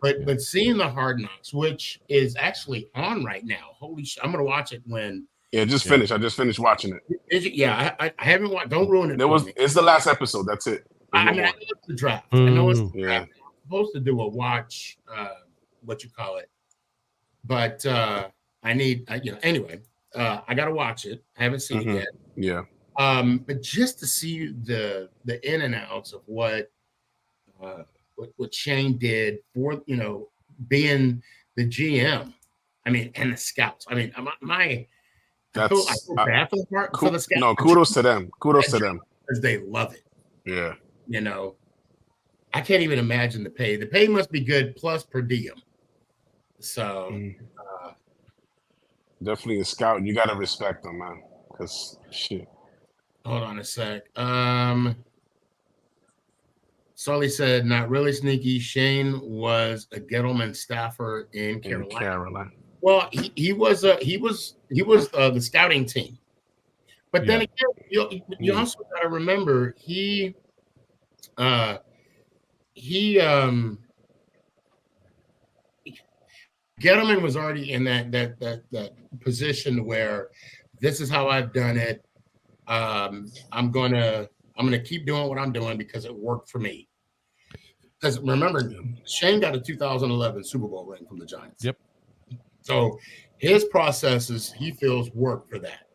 But seeing the Hard Knocks, which is actually on right now. Holy shit! I'm gonna watch it when. Yeah, just finished. I just finished watching it. Yeah, I haven't watched. Don't ruin it. It's the last episode. That's it. I know it's the draft. I know it's the draft. I'm supposed to do a watch. What you call it? But I need. Anyway. I gotta watch it. I haven't seen it yet. Yeah. But just to see the in and outs of what Shane did for being the GM. I mean, and the scouts. I mean, I feel bad for the scouts. No, kudos to them. Kudos to them because they love it. Yeah. I can't even imagine the pay. The pay must be good plus per diem. So. Definitely a scout. You gotta respect them, man. Because shit. Hold on a sec. Sully said, "Not really sneaky." Shane was a Gettleman staffer in Carolina. Well, he was the scouting team. But then again, you also got to remember he Gettleman was already in that position where this is how I've done it. I'm gonna keep doing what I'm doing because it worked for me. Because remember, Shane got a 2011 Super Bowl ring from the Giants. Yep. So his processes he feels work for that.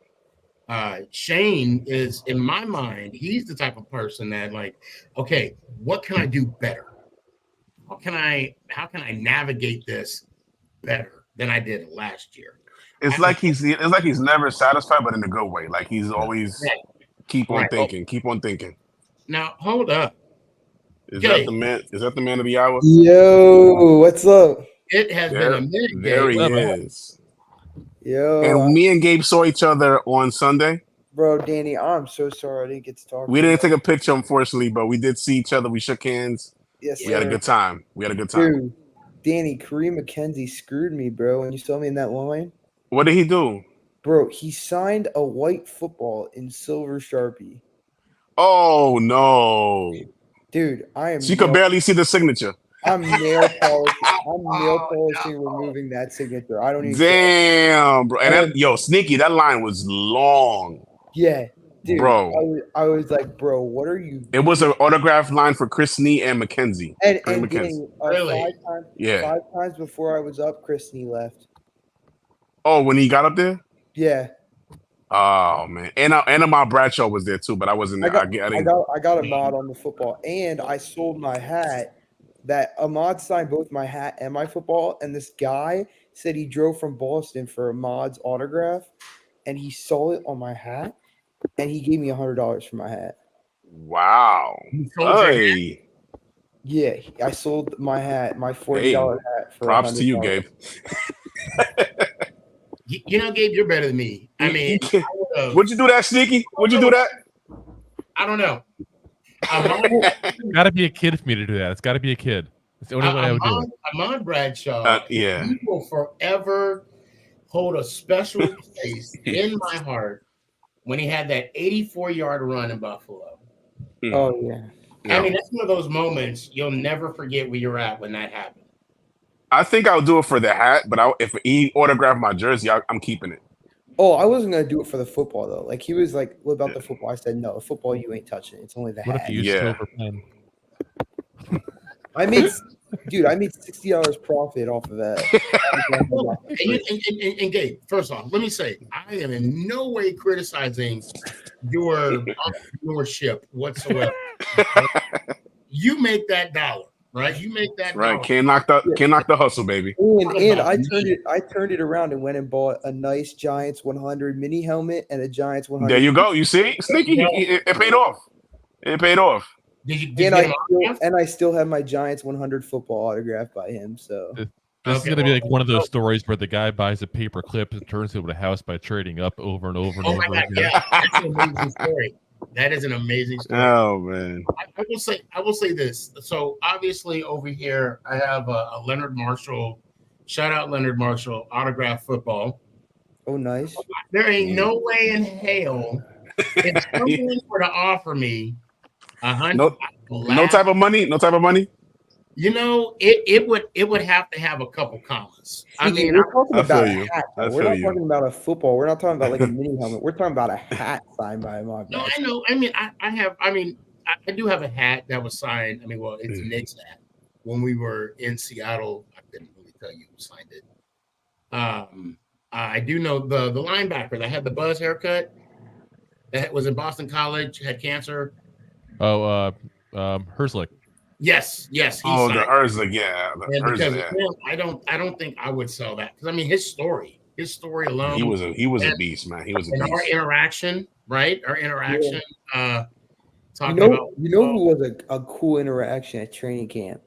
Shane is, in my mind, he's the type of person that okay, what can I do better? How can I navigate this better than I did last year? It's like he's never satisfied, but in a good way. Like he's always keep on thinking. Now hold up. Is that the man? Is that the man of the hour? Yo, what's up? It has been a minute. There he is. Yo, and me and Gabe saw each other on Sunday. Bro, Danny, I'm so sorry I didn't get to talk. We didn't take a picture, unfortunately, but we did see each other. We shook hands. Yes, We had a sir. good time. Dude, Danny, Kareem McKenzie screwed me, bro. When you saw me in that line, What did he do? bro, he signed a white football in silver Sharpie. Oh no! Dude, I am So you could barely see the signature. I'm nail polishing. I'm nail polishing, removing that signature. I don't even care. Damn, bro. And And that, Sneaky, that line was long, yeah, dude. bro. I was like, bro, what are you It was an autograph line for Chris Nee and McKenzie. And McKenzie. Danny, Really? Yeah. 5 times before I was up, Christine left. Oh, when he got up there? Yeah. Oh man, and Ahmad Bradshaw was there too, but I wasn't there. I got a mod on the football, and I sold my hat. That Ahmad signed both my hat and my football, and this guy said he drove from Boston for Ahmad's autograph, and he saw it on my hat, and he gave me $100 for my hat. Wow. Hey. Yeah, I sold my hat, my $40 hat for props to you, $100. Gabe. You know, Gabe, you're better than me. I mean, would you do that, Sneaky? Would you do that? I don't know. Got to be a kid for me to do that. It's got to be a kid. It's the only way I would do it. Ahmad Bradshaw, yeah, he will forever hold a special place in my heart when he had that 84-yard run in Buffalo. Oh yeah. I mean, that's one of those moments you'll never forget where you're at when that happened. I think I'll do it for the hat, but if he autographed my jersey, I'm keeping it. Oh, I wasn't gonna do it for the football though. Like he was like, "What about the football?" I said, "No, the football you ain't touching. It's only the hat." What if you use silver pen? I made $60 profit off of that. and Gabe, first off, let me say, I am in no way criticizing your entrepreneurship whatsoever. You make that dollar, right? You make that right. dollar. Can't knock the hustle, baby. And I turned it around and went and bought a nice Giants 100 mini helmet and a Giants 100. There you go. You see, Sneaky, it paid off. It paid off. And I still have my Giants 100 football autographed by him. So this is going to be like one of those stories where the guy buys a paper clip and turns it into a house by trading up over and over and over again. Yeah, that's an amazing story. That is an amazing story. Oh man, I will say this. So obviously over here I have a Leonard Marshall. Shout out Leonard Marshall autograph football. Oh, nice. There ain't no way in hell if someone were to offer me $100. No type of money. You know, it would have to have a couple commas. I mean, we're talking about a you. hat. We're not talking about a football. We're not talking about like a mini helmet. We're talking about a hat signed by him. No, I know. I mean, I do have a hat that was signed. I mean, well, it's a Knicks hat. When we were in Seattle, I couldn't really tell you who signed it. I do know the linebacker that had the buzz haircut that was in Boston College, had cancer. Oh, Herzlich. Yes. The Herzlich, yeah. Because him, I don't think I would sell that because I mean his story alone. He was a beast, man. He was a beast. Our interaction, right? Talking about who was a cool interaction at training camp?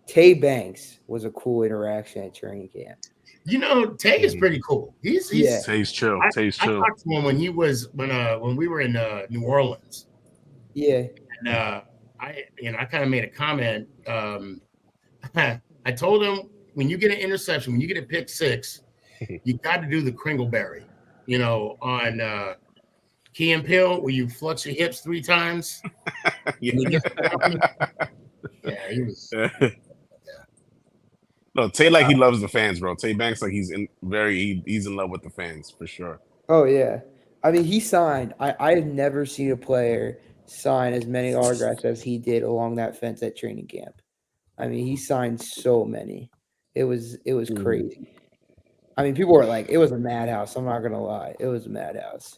Tay Banks was a cool interaction at training camp. You know, Tay is pretty cool. He's Tay's chill. I talked to him when he was when we were in New Orleans. Yeah. And I kind of made a comment. I told him when you get an interception, when you get a pick six, you got to do the Kringleberry, on Key and Peele, where you flex your hips 3 times. Yeah, he was. No, Tay he loves the fans, bro. Tay Banks he's in love with the fans for sure. Oh yeah, I mean he signed. I have never seen a player sign as many autographs as he did along that fence at training camp. I mean he signed so many. It was crazy. I mean people were like it was a madhouse. I'm not gonna lie, it was a madhouse.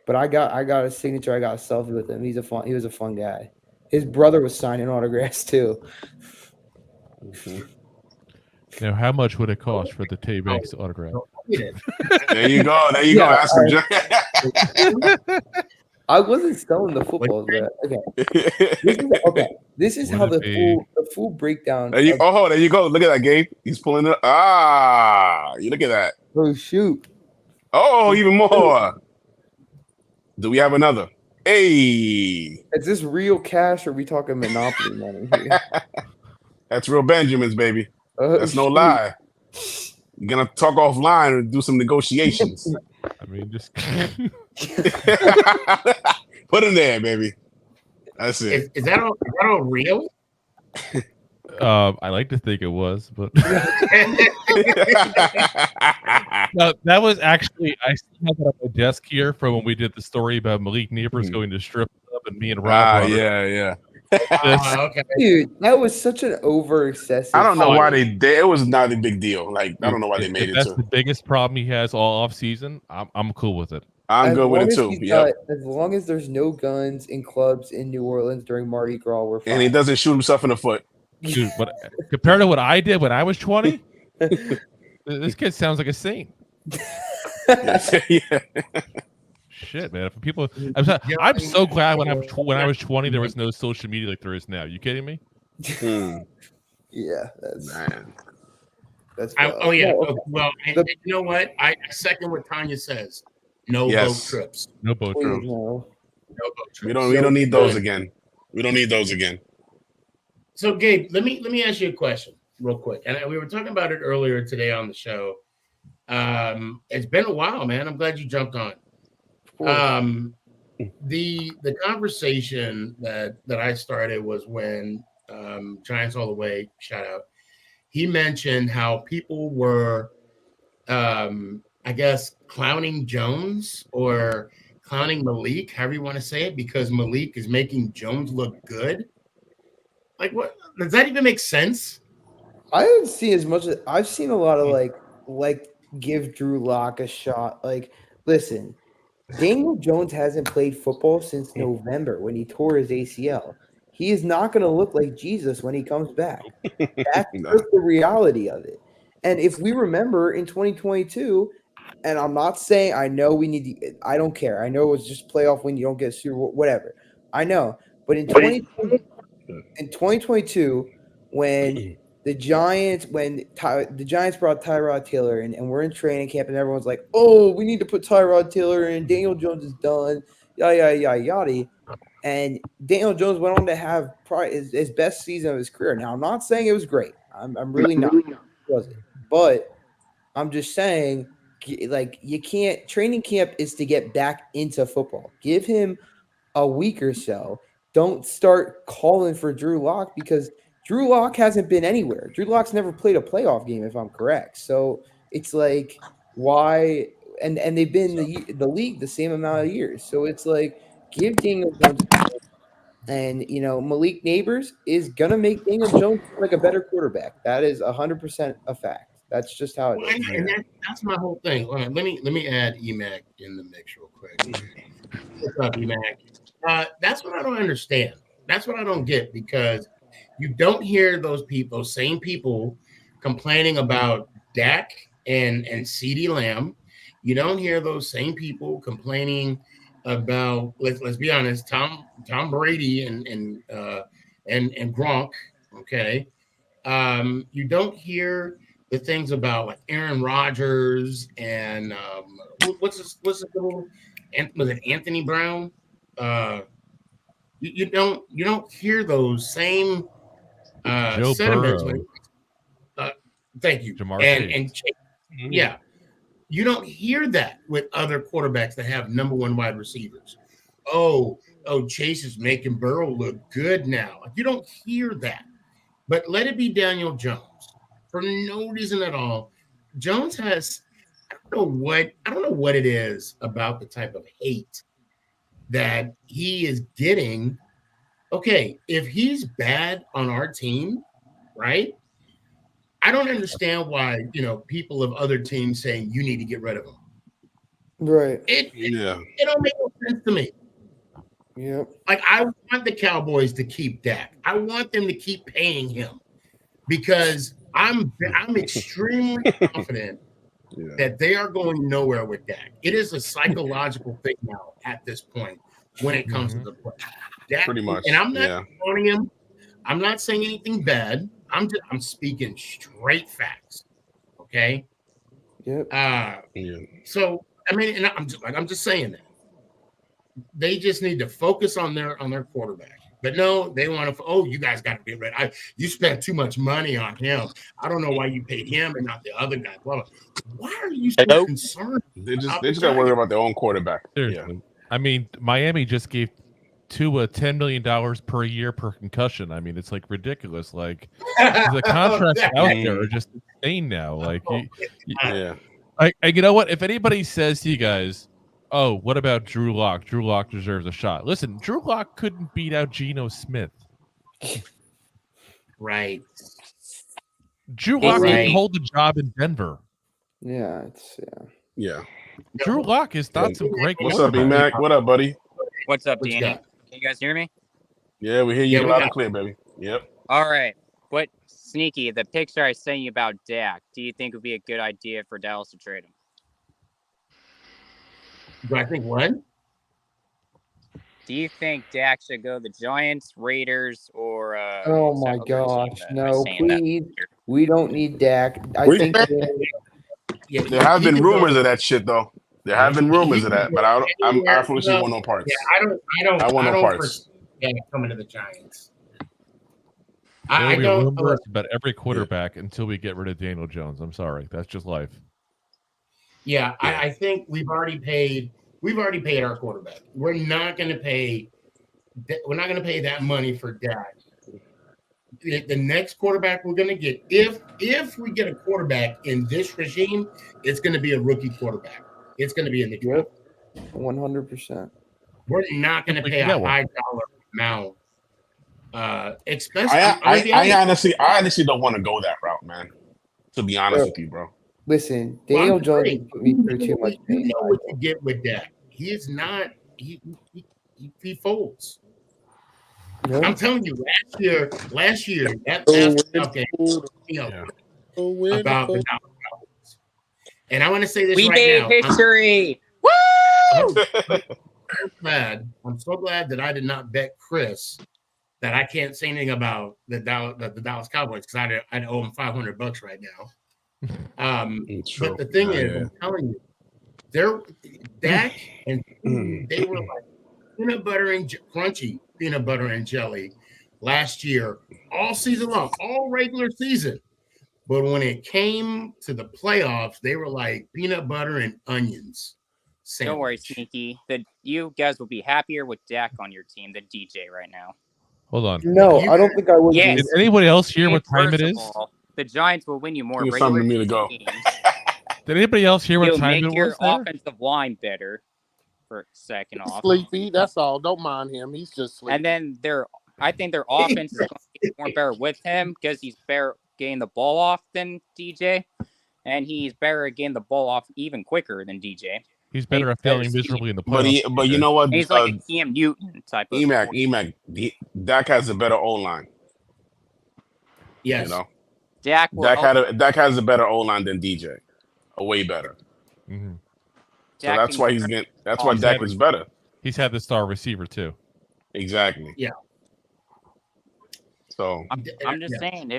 But I got a signature. I got a selfie with him. He was a fun guy. His brother was signing autographs too. Mm-hmm. Now, how much would it cost for the Tay Banks autograph? There you go. Ask him. I wasn't selling the footballs, but okay. This is how the full breakdown. There you go. Look at that, Gabe. He's pulling it. You look at that. Oh shoot! Oh, even more. Do we have another? Hey, Is this real cash or are we talking Monopoly money here? that's real Benjamins, baby. Oh, That's no shoot. lie. You're gonna talk offline and do some negotiations. I mean, just Put him there, baby. That's it. Is that all real? I like to think it was, but no, that was actually I still have that on my desk here from when we did the story about Malik Neighbors going to strip club and me and Rob. Yeah. Okay. Dude, that was such an over excessive. I don't know fight. why they did. It was not a big deal. Like I don't know why they made If it. that's the biggest problem he has all off season, I'm cool with it. I'm As good with long it as too. he's Yep. not- as long as there's no guns in clubs in New Orleans during Mardi Gras, we're fine. And he doesn't shoot himself in the foot. Dude, but compared to what I did when I was 20, this kid sounds like a saint. Yeah. Shit, man. For people, I'm so glad when I was 20 there was no social media like there is now. You kidding me? Yeah, that's Man. that's. Yeah. No, Okay, well, and you know what? I second what Tanya says. No boat trips. No boat please, trips. no. No boat trips. We don't need those again. We don't need those again. So, Gabe, let me ask you a question real quick. And we were talking about it earlier today on the show. It's been a while, man. I'm glad you jumped on. The conversation that I started was when Giants All the Way, shout out, he mentioned how people were I guess clowning Jones or clowning Malik, however you want to say it, because Malik is making Jones look good. Like, what does that even make sense? I haven't seen as much as I've seen a lot of like give Drew Lock a shot. Like, listen, Daniel Jones hasn't played football since November when he tore his ACL. He is not going to look like Jesus when he comes back. That's just the reality of it. And if we remember in 2022, and I'm not saying I know we need to, I don't care. I know it was just playoff when you don't get Super Bowl, whatever. I know. But in 2022, when the Giants brought Tyrod Taylor in, and we're in training camp, and everyone's like, "Oh, we need to put Tyrod Taylor in. Daniel Jones is done." Yada yada yada. And Daniel Jones went on to have probably his best season of his career. Now, I'm not saying it was great. I'm really not. It wasn't. But I'm just saying, like, you can't. Training camp is to get back into football. Give him a week or so. Don't start calling for Drew Lock because Drew Lock hasn't been anywhere. Drew Lock's never played a playoff game, if I'm correct. So it's like, why? And they've been in the league the same amount of years. So it's like, give Daniel Jones a chance. And, Malik Neighbors is going to make Daniel Jones like a better quarterback. That is 100% a fact. That's just how it is. And that's my whole thing. All right, let me add EMAC in the mix real quick. What's up, EMAC? That's what I don't understand. That's what I don't get, because you don't hear those same people complaining about Dak and CeeDee Lamb. You don't hear those same people complaining about, let's be honest, Tom Brady and Gronk. Okay, you don't hear the things about like Aaron Rodgers and what's his little, was it Anthony Brown? You don't hear those same Joe sentiments. Burrow. Thank you. Jamar And Chase. Yeah. You don't hear that with other quarterbacks that have number one wide receivers. Oh, Chase is making Burrow look good now. You don't hear that. But let it be Daniel Jones. For no reason at all. Jones has, I don't know what it is about the type of hate that he is getting. Okay, if he's bad on our team, right? I don't understand why, people of other teams saying you need to get rid of him. Right. It don't make no sense to me. Yep. Like, I want the Cowboys to keep Dak. I want them to keep paying him because I'm extremely confident that they are going nowhere with Dak. It is a psychological thing now at this point when it comes to the play. Dak, Pretty much. And I'm not calling him. I'm not saying anything bad. I'm speaking straight facts. Okay. Yep. So I mean, and I'm just saying that. they just need to focus on their quarterback. But no, they want to. Oh, you guys got to get rid. You spent too much money on him. I don't know why you paid him and not the other guy. Blah, blah. Why are you so Hello? concerned? They just about they the just got to worry Giants? about their own quarterback. Seriously. I mean, Miami just gave Tua $10 million per year per concussion. I mean, it's like ridiculous. Like the contracts out there are just insane now. Like, Yeah. you know what? If anybody says to you guys, "Oh, what about Drew Lock? Drew Lock deserves a shot." Listen, Drew Lock couldn't beat out Geno Smith. Right. Drew Lock Right. didn't hold the job in Denver. Yeah, Yeah. Drew Lock is not some great. What's up, quarterback. Emac? What up, buddy? What's up, What you Danny? got? Can you guys hear me? Yeah, we hear you Yeah, we loud got and clear, baby. Yep. All right. What, Sneaky, the picture I sent you about Dak, do you think would be a good idea for Dallas to trade him? Do I think what? Do you think Dak should go the Giants, Raiders, or Oh my some other team gosh, that no, are saying that? please. We don't need Dak. I We- think Yeah, There have he been could go- rumors of that shit, though. There have been rumors of that, but I obviously want no parts. Yeah, I want no don't parts. foresee Dak coming to the Giants. There I will be don't. rumors about every quarterback until we get rid of Daniel Jones. I'm sorry, that's just life. Yeah, I think we've already paid our quarterback. We're not going to pay that money for Dak. The next quarterback we're going to get, if we get a quarterback in this regime, it's going to be a rookie quarterback. It's going to be in the draft. 100%. We're not going to pay a Yeah, well- high dollar amount. Especially, I honestly don't want to go that route, man. To be honest with you, bro. Listen, Daniel Jones put me through too much You pain. know what you get with Dak. He is not. He folds. No? I'm telling you, last year, that's okay. You know about the Cowboys. And I want to say this We right made now. history! I'm so glad that I did not bet Chris that I can't say anything about the Dallas Cowboys because I'd owe him $500 right now. But the thing is, I'm telling you, Dak and they were like peanut butter and crunchy peanut butter and jelly last year, all season long, all regular season. But when it came to the playoffs, they were like peanut butter and onions. Don't worry, sandwich. Sneaky. You guys will be happier with Dak on your team than DJ right now. Hold on. No, I don't think I would. Yes. Is anybody else hear what time First it of is? all, the Giants will win you more It's regular time for me to go. games. Did anybody else hear what You'll time make it your was? There? offensive line better for second off. Sleepy. That's all. Don't mind him. He's just sleepy. And then I think their offense is going to get more better with him because he's better getting the ball off than DJ, and he's better at getting the ball off even quicker than DJ. He's better at failing miserably in the But playoffs. but you know what? And he's like a Cam Newton type of. Emac, Dak has a better O line. Yes. You know, Dak has a better O line than DJ, a way better. Mhm. So that's why he's getting. That's why Dak is better. He's had the star receiver too. Exactly. Yeah. So I'm just saying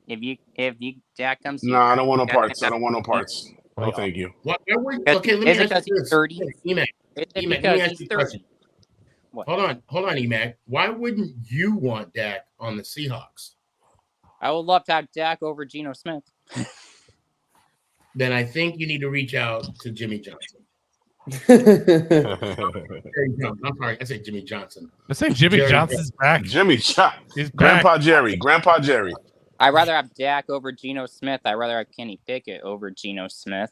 if you Dak comes. no, I don't want no parts. I don't want no parts. No, thank you. Okay, let me Is it ask you because he's this. 30? Emac, Is it Emac, let me because ask he's you a question. 30? What? Hold on, Emac. Why wouldn't you want Dak on the Seahawks? I would love to have Dak over Geno Smith. Then I think you need to reach out to Jimmy Johnson. I'm sorry, I said Jimmy Johnson. I say Jimmy Jerry Johnson's back. Jimmy, He's back. Grandpa Jerry. I'd rather have Dak over Geno Smith. I'd rather have Kenny Pickett over Geno Smith.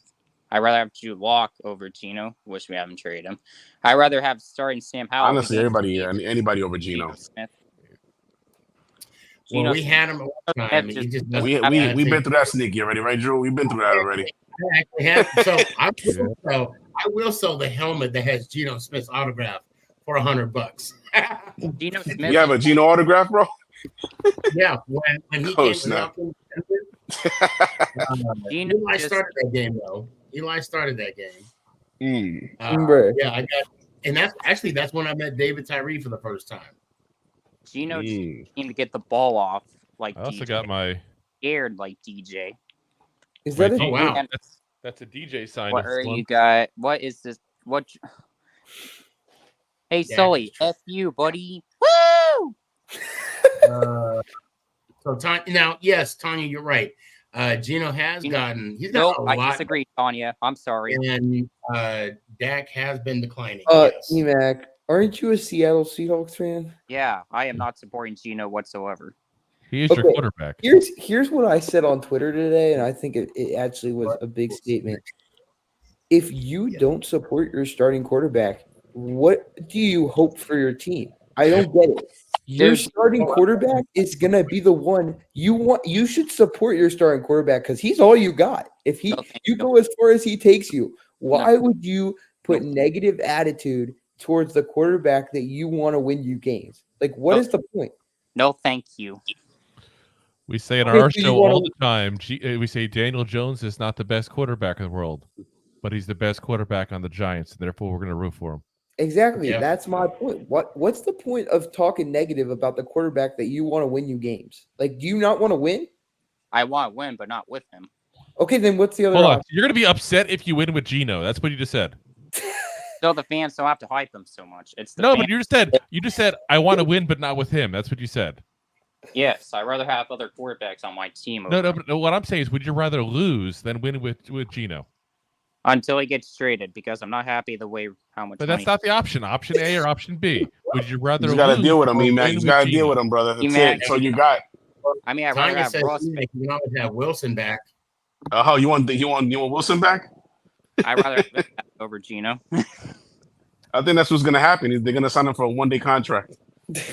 I'd rather have Drew Lock over Geno. Wish we haven't traded him. I'd rather have starting Sam Howell. Honestly, anybody over Geno. Smith. Well, we had him all the time. He just doesn't have that We've been thing. through that sneaky already, right, Drew? We've been through that already. I actually have. So I will sell the helmet that has Geno Smith's autograph for $100. Geno Smith. You have a Geno autograph, bro? Yeah, when he Oh, came snap. to Geno Eli just- started that game though. Eli started that game. Bruh. Yeah, I got, and that's when I met David Tyree for the first time. Geno just need to get the ball off like I also DJ. got my. Scared like DJ. Is that my a Oh, wow. And That's a DJ sign. what are you got? What is this? What? Hey, Dak Sully, is trash. F you, buddy. Woo! So Tanya, now, yes, Tanya, you're right. Gino he's got Nope, a I lot, disagree, Tanya. I'm sorry. and Dak has been declining. Yes. Emac, aren't you a Seattle Seahawks fan? Yeah, I am not supporting Gino whatsoever. He is your Okay. quarterback. Here's what I said on Twitter today, and I think it actually was a big statement. If you don't support your starting quarterback, what do you hope for your team? I don't get it. Your starting quarterback is gonna be the one you want. You should support your starting quarterback because he's all you got. If you go as far as he takes you, why would you put negative attitude towards the quarterback that you want to win you games? Like, what is the point? No, thank you. We say on our show all the time, we say Daniel Jones is not the best quarterback in the world, but he's the best quarterback on the Giants, and therefore we're going to root for him. Exactly. Yeah. That's my point. What's the point of talking negative about the quarterback that you want to win you games? Like, do you not want to win? I want to win, but not with him. Okay, then what's the other option? On. You're going to be upset if you win with Gino. That's what you just said. So the fans don't have to hype him so much. It's the but you just said I want to win, but not with him. That's what you said. Yes, I'd rather have other quarterbacks on my team. No. What I'm saying is, would you rather lose than win with Gino? Until he gets traded, because I'm not happy the way how much. But that's not the option. Option A or option B. Would you rather? You got to deal with him, E-Mac. You got to deal with him, brother. That's it. So you got. I mean, I'd rather have Ross. You always have Wilson back. Oh, you want Wilson back? I'd rather have that over Gino. I think that's what's going to happen. They're going to sign him for a one-day contract.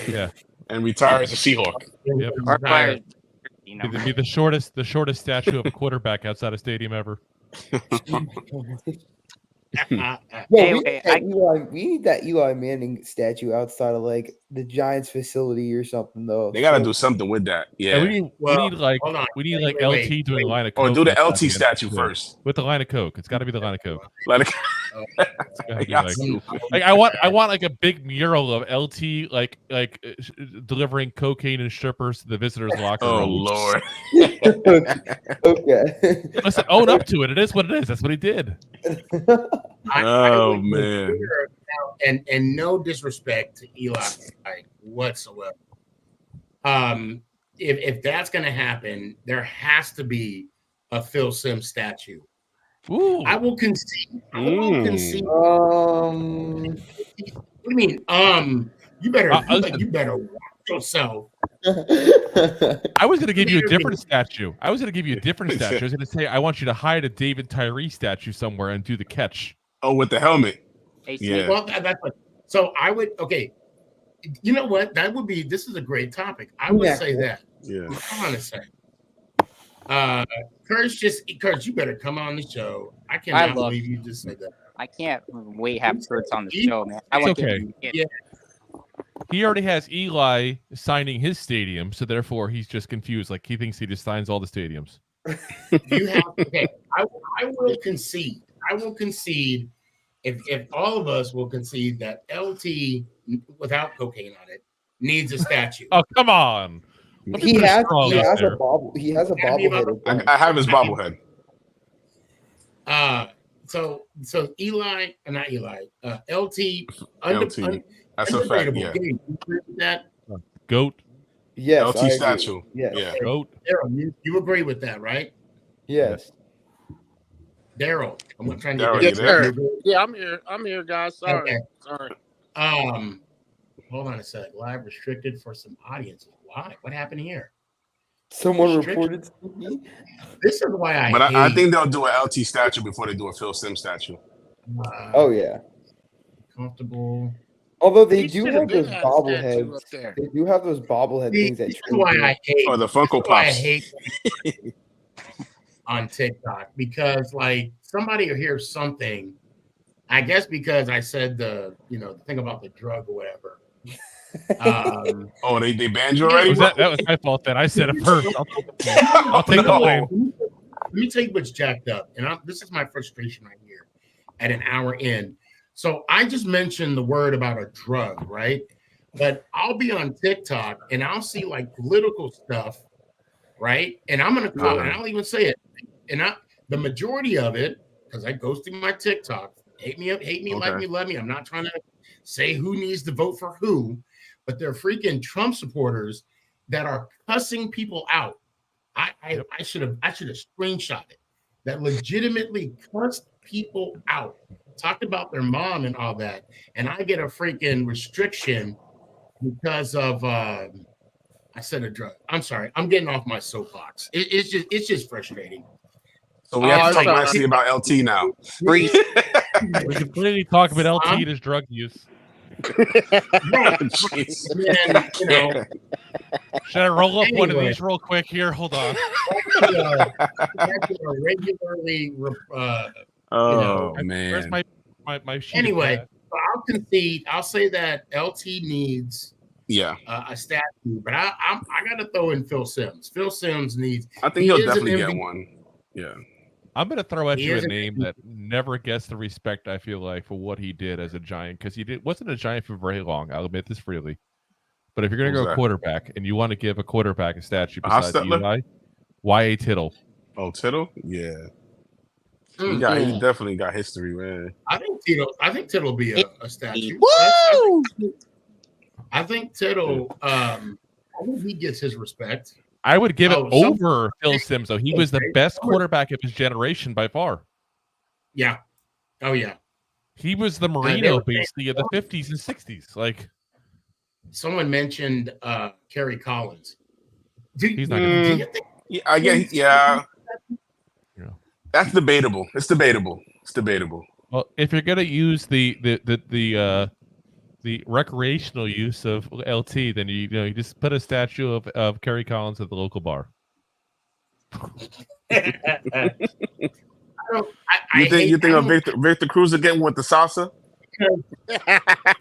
Yeah, and retire as a Seahawk. Yep. Be the shortest statue of a quarterback outside a stadium ever. We need that Eli Manning statue outside of like the Giants facility or something, though. They got to do something with that. Yeah, we need like LT doing a line of coke. Or do the LT statue first with the line of coke. It's got to be the line of coke. I want like a big mural of LT like delivering cocaine and strippers to the visitors' locker room. Oh Lord. Okay. Listen, own up to it. It is what it is. That's what he did. Oh man. And no disrespect to Eli whatsoever. If that's gonna happen, there has to be a Phil Simms statue. Ooh. I will concede. What do you mean? You better watch yourself. I was going to give you a different statue. I was going to say, I want you to hide a David Tyree statue somewhere and do the catch. Oh, with the helmet. Yeah. Well, so I would. Okay. You know what? This is a great topic. I would say that. Yeah. Hold on a second. Kurtz, you better come on the show. I cannot believe you just said that. I can't wait to have Kurtz on the show, man. It's okay. He already has Eli signing his stadium, so therefore he's just confused. Like he thinks he just signs all the stadiums. I will concede. If all of us will concede that LT without cocaine on it needs a statue. Oh, come on. He has a bobblehead. I have his bobblehead. So Eli, not Eli, LT. That's a fact. Yeah. That GOAT. Yes. LT statue. Yes. Yeah. GOAT. Daryl, you agree with that, right? Yes. Daryl, I'm trying to. Yes, sir. Yeah, I'm here, guys. Sorry. Hold on a sec. Live restricted for some audiences. Why? What happened here? Someone reported to me. This is why I think they'll do an LT statue before they do a Phil Simms statue. Oh yeah. Comfortable. Although they do have those bobbleheads. They do have those bobblehead things that. This is why I hate. Or the Funko Pops. I hate on TikTok because like somebody will hear something. I guess because I said the thing about the drug or whatever. They banned you already? That was my fault. Then I said it first. I'll take the blame. Let me tell you what's jacked up, and this is my frustration right here. At an hour in, so I just mentioned the word about a drug, right? But I'll be on TikTok and I'll see like political stuff, right? And I'm gonna call, and I'll even say it, and the majority of it, because I goes through my TikTok, hate me, like me, love me. I'm not trying to say who needs to vote for who, but they're freaking Trump supporters that are cussing people out. I should have screenshot it. That legitimately cussed people out, talked about their mom and all that, and I get a freaking restriction because of I said a drug. I'm sorry, I'm getting off my soapbox. It's just frustrating. So we have to talk nicely about LT now. We can clearly talk about LT and his drug use. Right. And, you know, should I roll up one of these real quick here? Hold on. Regularly, man. Where's my sheet? Anyway, so I'll concede. I'll say that LT needs a statue, but I got to throw in Phil Simms. Phil Simms needs. I think he'll definitely get one. Yeah. I'm going to throw at you a name that never gets the respect, I feel like, for what he did as a Giant, because he wasn't a Giant for very long. I'll admit this freely. But if you're going to go quarterback and you want to give a quarterback a statue besides Eli, Y.A. Tittle. Oh, Tittle? Yeah. He definitely got history, man. I think Tittle will be a statue. Woo! I think Tittle, I think he gets his respect. I would give it over Phil Simms, though. He was the best quarterback of his generation by far. Yeah. Oh, yeah. He was the Marino, basically, of the 50s and 60s. Like, someone mentioned Kerry Collins. He's not going to yeah. That's debatable. It's debatable. Well, if you're going to use the recreational use of LT, then you just put a statue of Kerry Collins at the local bar. You think of Victor Cruz again with the salsa?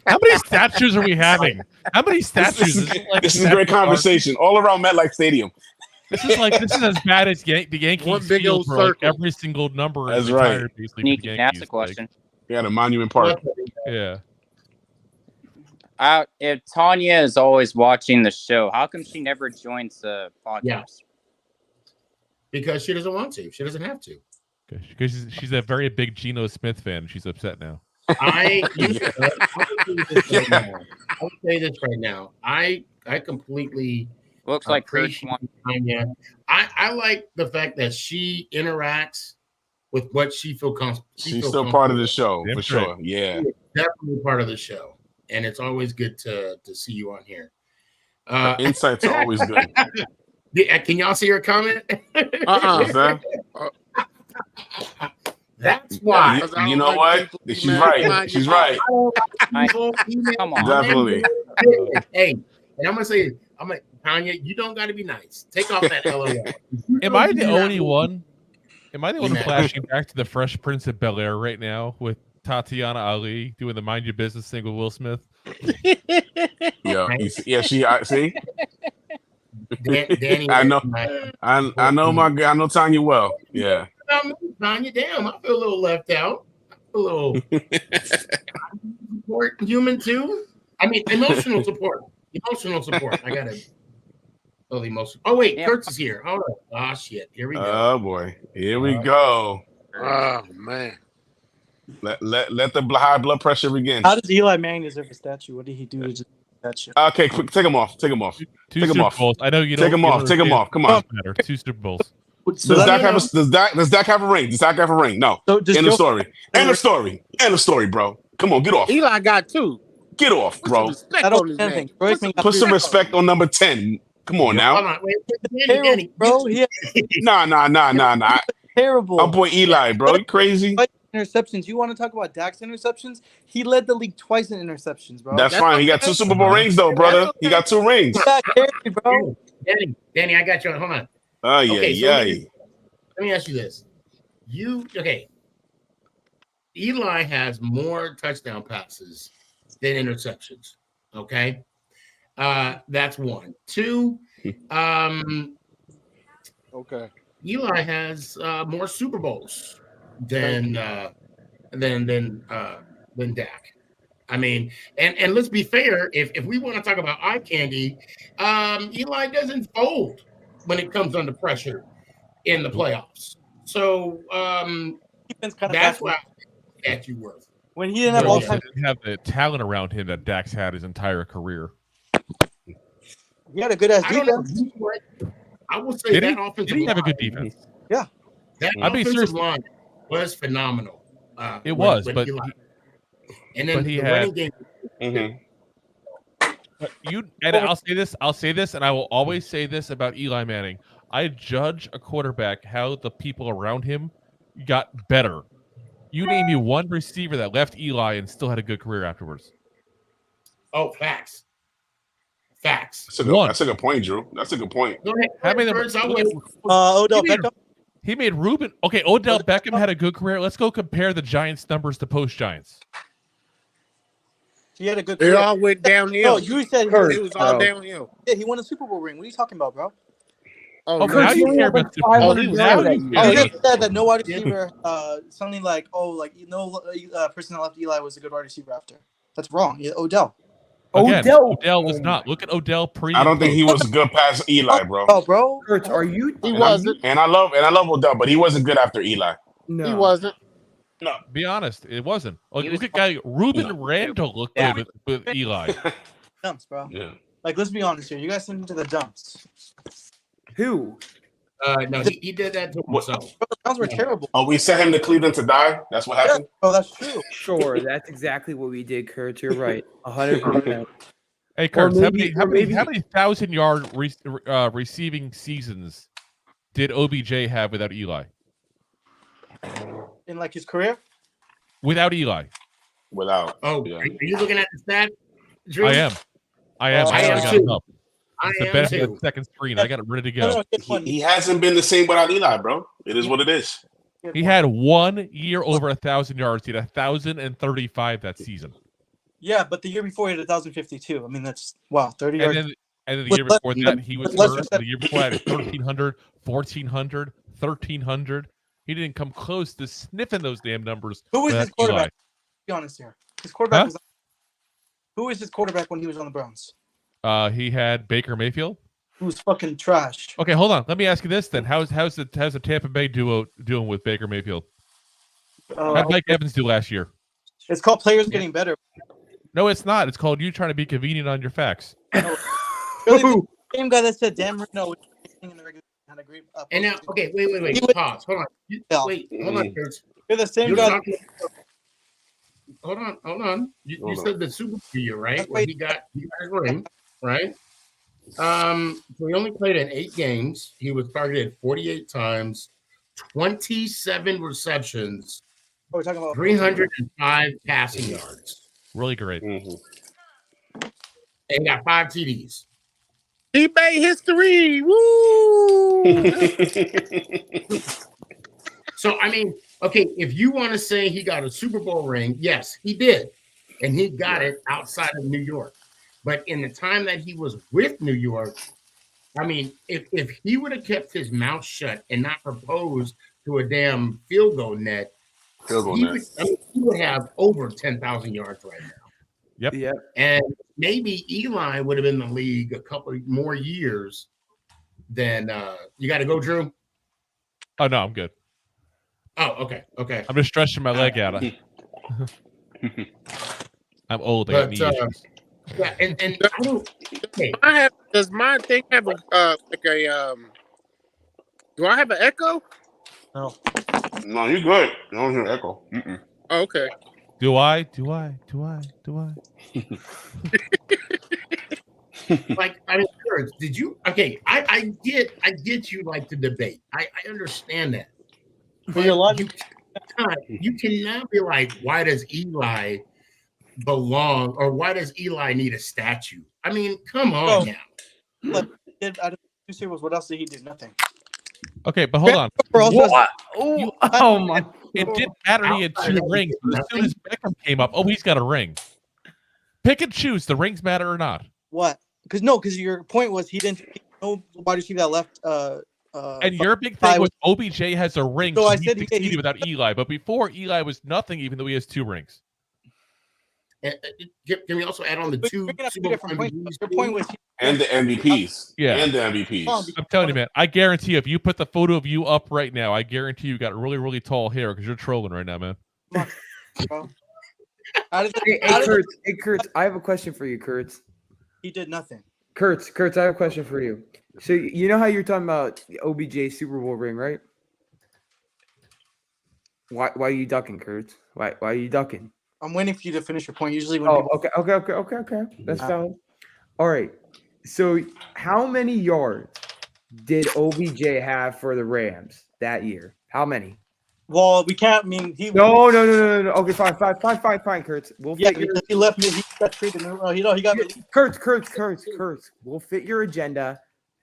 How many statues are we having? How many statues? This is a great conversation all around MetLife Stadium. This is as bad as the Yankees. One big old for circle. Every single number. That's right. Sneaky, that's the question. Yeah, the Monument Park. Yeah. If Tanya is always watching the show, how come she never joins the podcast? Yeah. Because she doesn't want to. She doesn't have to. Because she's a very big Geno Smith fan. She's upset now. I'll say this right now. I completely looks like Tanya. I like the fact that she interacts with what she feels comfortable. She's still part of the show, for sure. Yeah. Definitely part of the show. And it's always good to see you on here. Insights are always good. Can y'all see her comment? What's that? That's why. You know what? She's right. She's right. Come on. Definitely. Hey, and I'm gonna say, Tanya, you don't got to be nice. Take off that LOL. Am I the only one? Am I the one flashing back to the Fresh Prince of Bel-Air right now with Tatiana Ali doing the Mind Your Business thing with Will Smith? Yeah, see. Danny, I know Tanya well. Yeah. Tanya, damn, I feel a little left out. I feel a little support human too. I mean, emotional support. I gotta feel the emotion. Oh wait, Kurtz is here. Hold on. Oh shit, here we go. Oh boy, here we go. Oh man. Let the high blood pressure begin. How does Eli Manning deserve a statue? What did he do to deserve that shit? Okay, quick, take him off. Two Super Bowls. I know you don't. Take him off. Come on. 2 Super Bowls. So does Dak have a ring? Does Dak have a ring? No. So End of story, bro. Come on, get off. Eli got 2. Get off, bro. Put some respect on number 10. Come on now. Hold on, wait, Danny, bro. Nah. Terrible. Our boy Eli, bro. You crazy? Interceptions. You want to talk about Dak's interceptions? He led the league twice in interceptions, bro. That's fine. He got 2 Super Bowl rings, though, brother. He got 2 rings. Bro. Danny, I got you. Hold on. Oh yeah, Let me ask you this. Eli has more touchdown passes than interceptions. Okay. That's 1. 2. Okay. Eli has more Super Bowls than Dak. I mean, and let's be fair. If we want to talk about eye candy, Eli doesn't fold when it comes under pressure in the playoffs. So that's why I think you worth. When he didn't have He all also time, didn't have the talent around him that Dax had his entire career. he had a good ass I don't know. defense. I will say Did that he? offensive Did he have a good line, defense? Yeah. that I mean, offensive seriously. line was phenomenal. It was, but Eli, he, and then but he the had. running game. But I'll say this, and I will always say this about Eli Manning. I judge a quarterback how the people around him got better. You name me one receiver that left Eli and still had a good career afterwards. Oh, facts. That's a good point, Drew. That's a good point. Go ahead. How many? Odell Beckham. He made Ruben. Okay, Odell Beckham had a good career. Let's go compare the Giants' numbers to post Giants. He had a good It career. all went downhill. No, you said it was all downhill. Yeah, he won a Super Bowl ring. What are you talking about, bro? Oh, now you care about Super Bowl. he was Now out. you care He about just said that no wide receiver, something like, person that left Eli was a good wide receiver after. That's wrong. Yeah, Odell. Again, Odell was not. Look at Odell pre. I don't think he was good past Eli, bro. Oh, bro. Kurtz, are you? He wasn't. And I love Odell, but he wasn't good after Eli. No, He wasn't. No, Be honest, it wasn't. Like, He look was- at guy Ruben Randall looked good with Eli. Dumps, bro. yeah. Like, let's be honest here. You guys sent him to the dumps. who? No, he did that to himself. Bro, the Browns were terrible. Oh, we sent him to Cleveland to die. That's what happened. Oh, that's true. Sure, that's exactly what we did, Kurtz. You're right, 100%. Hey, Kurt, maybe- how or maybe- many 1,000-yard receiving seasons did OBJ have without Eli? In, like, his career? Without Eli, Without. Oh, Yeah. are you looking at the stat, Drew? I am. I am. I I am got too. it up. I It's the am benefit of too. the second screen. I got it ready to No, go. no, it's funny. He hasn't been the same without Eli, bro. It is what it is. He had 1 year over 1,000 yards. He had 1,035 that season. Yeah, but the year before he had 1,052. I mean, that's, wow, 30 And yards. then the With year less- before that, he was with less hurt. than- The year before that, 1,300, 1,400, 1,300. He didn't come close to sniffing those damn numbers. Who was without his quarterback? Eli. Be honest here. His quarterback Huh? was. Who was his quarterback when he was on the Browns? He had Baker Mayfield. Who was fucking trash? Okay, hold on. Let me ask you this then: how's the Tampa Bay duo doing with Baker Mayfield? How did Mike Evans do last year? It's called players getting better. No, it's not. It's called you trying to be convenient on your facts. Really, the same guy that said Dan Marino was in the regular had a great. And now, okay, He wait. was- Pause. Hold on. Yeah. Wait, hold on, Kurtz. You're the same You're guy. talking- Hold on. You Hold said the Super Bowl year, right? That's Where right. he got his ring, right? So he only played in 8 games. He was targeted 48 times, 27 receptions, Oh, we're talking about 305 passing yards, Really great. Mhm. and got 5 TDs. He made history. Woo! So I mean, okay, if you want to say he got a Super Bowl ring, yes, he did, and he got it outside of New York. But in the time that he was with New York, I mean, if he would have kept his mouth shut and not proposed to a damn field goal net, Field goal he net. would have over 10,000 yards right now. Yep. And maybe Eli would have been in the league a couple more years than you got to go, Drew. Oh no, I'm good. Oh, okay. I'm just stretching my leg out. I'm old. I got knee But, issues. Yeah, and I don't. Okay, Does my thing have a do I have an echo? No, you're good. You don't hear echo. Mm-mm. Oh, okay. Do I? like I mean, Kurtz, did you? Okay, I get you like the debate. I understand that. But you're lying. You cannot be like, why does Eli belong, or why does Eli need a statue? I mean, come on now. Look, out of 2 Super Bowls, what else did he do? Nothing. Okay, but hold on. What? Oh my! It didn't matter. He had 2 rings. But as soon as Beckham came up, he's got a ring. Pick and choose. The rings matter or not. What? Because your point was he didn't. No wide receiver that left. And your big thing was OBJ has a ring. So I he said he- succeeded without Eli. But before, Eli was nothing, even though he has 2 rings. Can we also add on the But 2 you're bringing up Super two Bowl different points. MVPs? Your point was And the MVPs. Yeah. And the MVPs. I'm telling you, man. I guarantee you, if you put the photo of you up right now, I guarantee you got really, really tall hair because you're trolling right now, man. bro. Kurtz, I have a question for you, Kurtz. He did nothing. Kurtz, I have a question for you. So you know how you're talking about OBJ Super Bowl ring, right? Why are you ducking, Kurtz? Why are you ducking? I'm waiting for you to finish your point. Usually when Okay. That's valid. All right. So how many yards did OBJ have for the Rams that year? How many? Well, we can't. I mean, he. No. Okay, fine, Kurtz. We'll fit your. Because he left me. He got traded. He got. Kurtz. We'll fit your agenda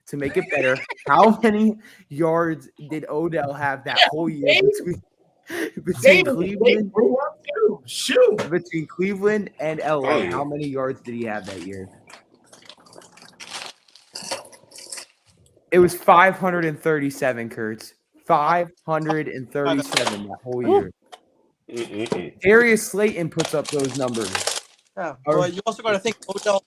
to make it better. How many yards did Odell have that whole year between Cleveland? Between Cleveland and LA, how many yards did he have that year? It was 537, Kurtz. 537 that whole year. Darius Slayton puts up those numbers. Yeah, but you also got to think Odell,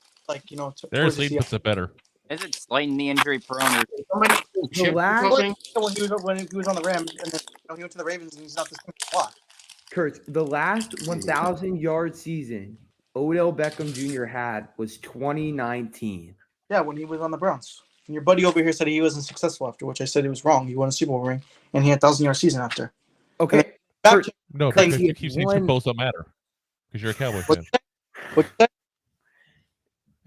Darius Slayton puts it better. Is it Slayton the injury prone? The last when he was on the Rams, and then he went to the Ravens, and he's not the same block. Kurtz, the last 1,000-yard season Odell Beckham Jr. had was 2019. Yeah, when he was on the Browns. And your buddy over here said he wasn't successful after, which I said he was wrong. He won a Super Bowl ring, and he had 1,000-yard season after. Okay. No, because you keep saying Super Bowls don't matter because you're a Cowboy fan. What's that?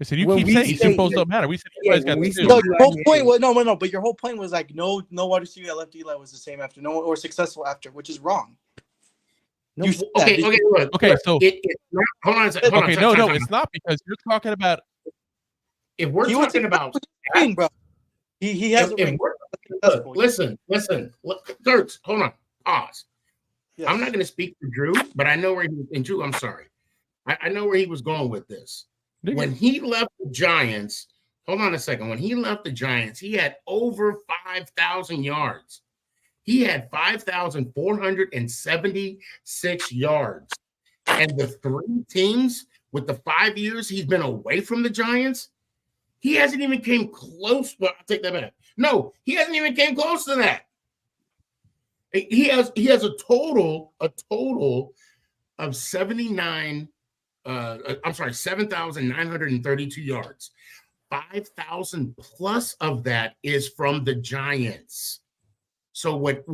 I said you keep saying Super Bowls don't matter. We said you guys got two. No, your whole point was no. But your whole point was like no wide receiver that left Eli was the same after, no or successful after, which is wrong. No, okay. So it's not, hold on a second. No, it's not because you're talking about. If we're talking about, bro, he has a ring. Listen, Kurtz, hold on, pause. Yes. I'm not going to speak for Drew, but I know where he. And Drew, I'm sorry, I know where he was going with this. When he left the Giants, hold on a second. When he left the Giants, he had over 5,000 yards. He had 5,476 yards. And the three teams with the 5 years he's been away from the Giants, he hasn't even came close. Well, I'll take that back. No, he hasn't even came close to that. He has a total of 7,932 yards. 5,000 plus of that is from the Giants. So what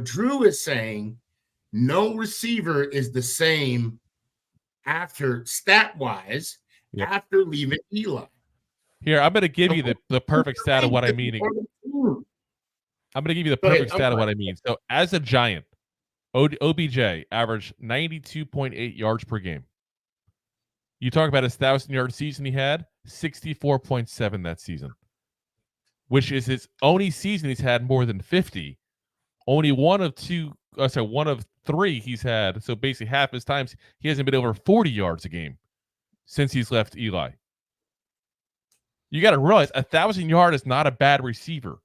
Drew is saying, no receiver is the same after stat-wise after leaving Eli. Here, I'm going to give you the perfect stat of what I mean. I'm going to give you the perfect stat of what I mean. So as a Giant, OBJ averaged 92.8 yards per game. You talk about his 1,000-yard season he had, 64.7 that season, which is his only season he's had more than 50. Only one of three he's had. So basically half his times he hasn't been over 40 yards a game since he's left Eli. You got to realize 1,000 yard is not a bad receiver.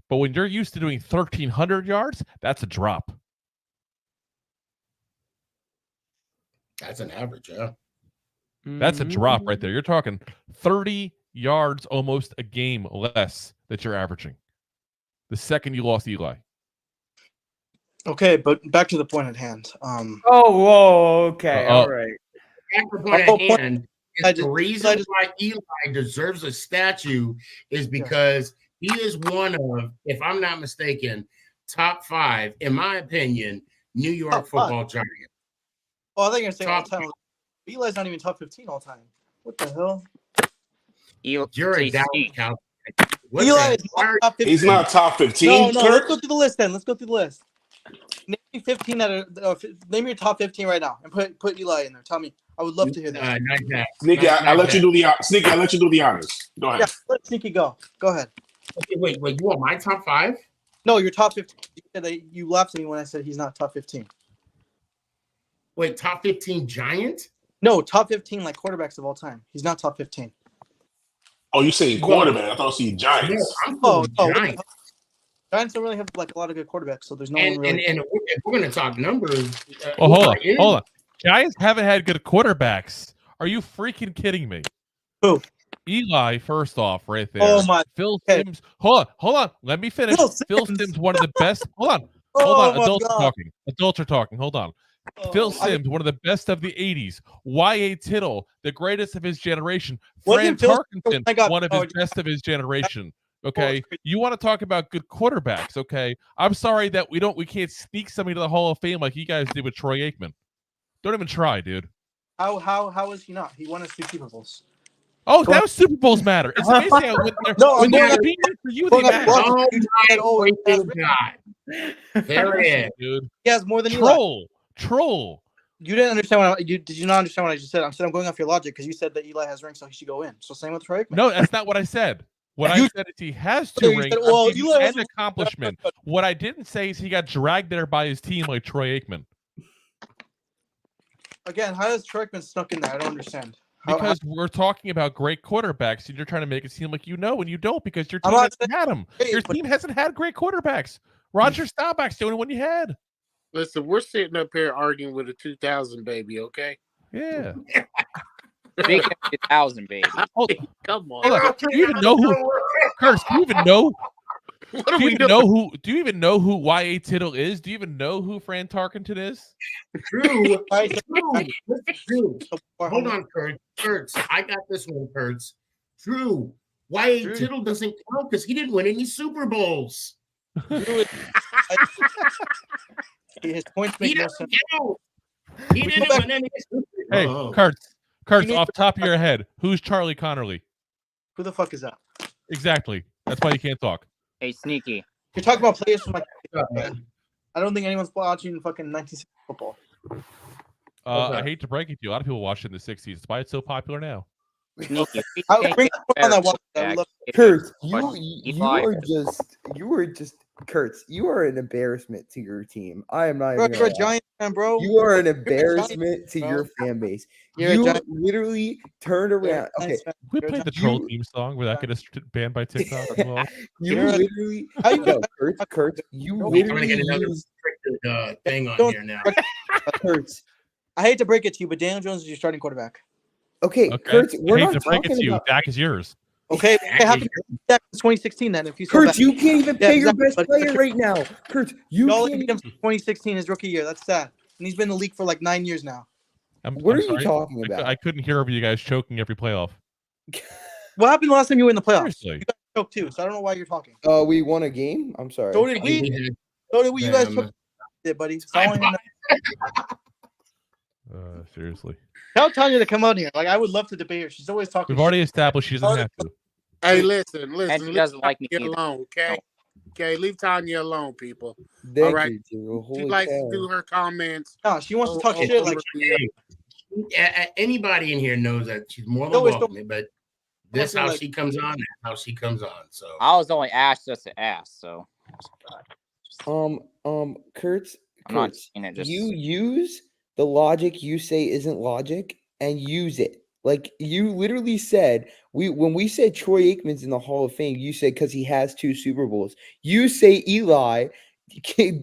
But when you're used to doing 1,300 yards, that's a drop. That's an average, yeah. That's a drop right there. You're talking 30 yards almost a game less that you're averaging the second you lost Eli. Okay, but back to the point at hand. Okay. All right. Back to the point at hand. The reason why Eli deserves a statue is because he is one of, if I'm not mistaken, top 5, in my opinion, New York football giant. Oh, I think you're saying all time. Eli's not even top 15 all time. What the hell? You're a Dallas Cowboy. Eli is not top 15. He's not top 15. No, let's go through the list then. Let's go through the list. Name me 15 name your top 15 right now and put Eli in there. Tell me. I would love to hear that. Sneaky, I'll let you do the honors. Go ahead. Yeah, let Sneaky go. Go ahead. Okay, wait. You want my top 5? No, your top 15. You said that you laughed at me when I said he's not top 15. Wait, top 15 Giant? No, top 15 like quarterbacks of all time. He's not top 15. Oh, you saying quarterback? I thought you said Giants. Giants. Giants don't really have like a lot of good quarterbacks, so there's no one really. And if we're going to talk numbers, hold on. Giants haven't had good quarterbacks. Are you freaking kidding me? Who? Eli, first off, right there. Oh my. Phil Simms. Hold on. Let me finish. Phil Simms, one of the best. Hold on. Adults are talking. Hold on. Phil Simms, one of the best of the 80s. Y.A. Tittle, the greatest of his generation. Wasn't Fran Phil- Tarkenton, I got- one of his best of his generation. Okay, you want to talk about good quarterbacks? Okay, I'm sorry that we can't sneak somebody to the Hall of Fame like you guys did with Troy Aikman. Don't even try, dude. How is he not? He won us 2 Super Bowls. Oh, that was Super Bowls matter. It's amazing how when they're convenient for you, they matter. Oh my God. There it is. Dude. He has more than Eli. Troll. You didn't understand did you not understand what I just said? I said I'm going off your logic because you said that Eli has rings, so he should go in. So same with Troy Aikman. No, that's not what I said. What I said is he has 2 You rings said, well, and Eli has- an accomplishment. What I didn't say is he got dragged there by his team like Troy Aikman. Again, how does Troy Aikman snuck in there? I don't understand. Because we're talking about great quarterbacks, and you're trying to make it seem like you know, and you don't, because your team I'm not hasn't had them. Hey, Your but- team hasn't had great quarterbacks. Roger Staubach's the only one you had. Listen, we're sitting up here arguing with a 2000 baby, okay? Yeah. Speaking of 2000, baby. Come on. Hold on. Do you even know who? Curse. Do you even know? What are Do you we even doing? know who? Do you even know who Y.A. Tittle is? Do you even know who Fran Tarkenton is? True. True. Hold on, Kurtz. I got this one, Kurtz. True. Y.A. Tittle doesn't count because he didn't win any Super Bowls. His points He make no doesn't sense. count. He didn't win any Super Hey, Bowls. Kurtz, off top of your head, who's Charlie Connerly? Who the fuck is that? Exactly. That's why you can't talk. Hey, Sneaky. You're talking about players from like. I don't think anyone's watching fucking 1960s football. I hate to break it to you. A lot of people watched it in the 60s. That's why it's so popular now. Sneaky. Bring on that watch. I love Kurtz, But you Eli- are just Kurtz. You are an embarrassment to your team. I am not. Bro, even you're a gonna lie. Giant fan, bro. You are an You're a Giant embarrassment to fan, your bro. fan base. You're a You Giant- literally turned You're a around. Okay, Giants fan. We You're a played the Giants- troll theme song where that get us banned by TikTok as well. you You're a- literally. How you No, Kurtz, you I'm going to literally get another used restricted thing on Don't- here now. Kurtz. I hate to break it to you, but Daniel Jones is your starting quarterback. Okay, Okay. Kurtz, we're Hate not to break it talking to you. about. Dak is yours. Okay, it happened back in 2016 then. If you saw Kurtz, that. you can't even Yeah, pay your exactly, best but- player right now. Kurtz, you Y'all can't. looked at him since 2016, his rookie year. That's sad. And he's been in the league for like 9 years now. What I'm are you sorry. talking about? I couldn't hear over you guys choking every playoff. What happened last time you were in the playoffs? Seriously. You guys choked too, so I don't know why you're talking. We won a game. I'm sorry. So did we. So did we. You guys Them. choked it, buddy. So I want you to know. Seriously. Tell Tanya to come out here. Like I would love to debate her. She's always talking. We've already shit. established she doesn't have to. Hey, listen. And she Leave doesn't like me Tanya either. alone, okay? Okay, leave Tanya alone, people. Thank All right. you, Drew. She Holy likes cow. to do her comments. No, she wants to talk Oh, shit. oh, Like Anybody in here knows that she's more than Always welcome, but this Nothing how like- she comes on. That's how she comes on. So I was only asked just to ask, so Kurtz, I'm not Kurtz, saying it. Just you use the logic you say isn't logic and use it. Like you literally said, when we said Troy Aikman's in the Hall of Fame, you said because he has 2 Super Bowls. You say Eli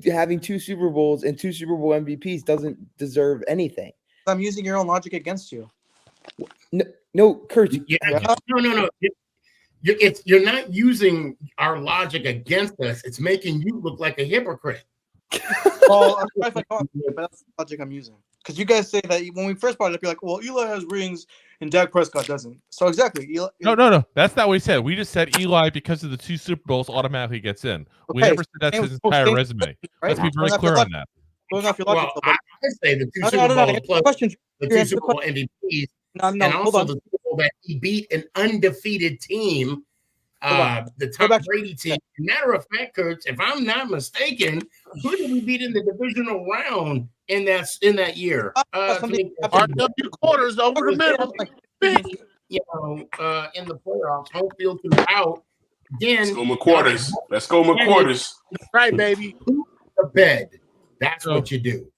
having 2 Super Bowls and 2 Super Bowl MVPs doesn't deserve anything. I'm using your own logic against you. No, Kurtz. no. You're not using our logic against us. It's making you look like a hypocrite. Well, I'm sorry if I call it, but that's the logic I'm using. Because you guys say that when we first brought it up, you're like, well, Eli has rings and Dak Prescott doesn't. So exactly. Eli, No. That's not what we said. We just said Eli, because of the 2 Super Bowls, automatically gets in. We Okay, never said that's his same- entire same- resume. right? Let's be very Going off clear your on that. Going off your logic, Well, though, I but say the 2 no, Super no. Bowls Answer the plus question. the You 2 answer the Super Bowl MVPs, No, and hold also on. the Super Bowl that he beat an undefeated team, the Go Tom back to- Brady team. Matter of fact, Kurtz, if I'm not mistaken, who did we beat in the divisional round in that year? Something RW quarters over the middle. You know, in the playoffs, home field throughout. Then Let's go McQuarters. Let's go McQuarters. Right, baby. the bed. That's So- what you do.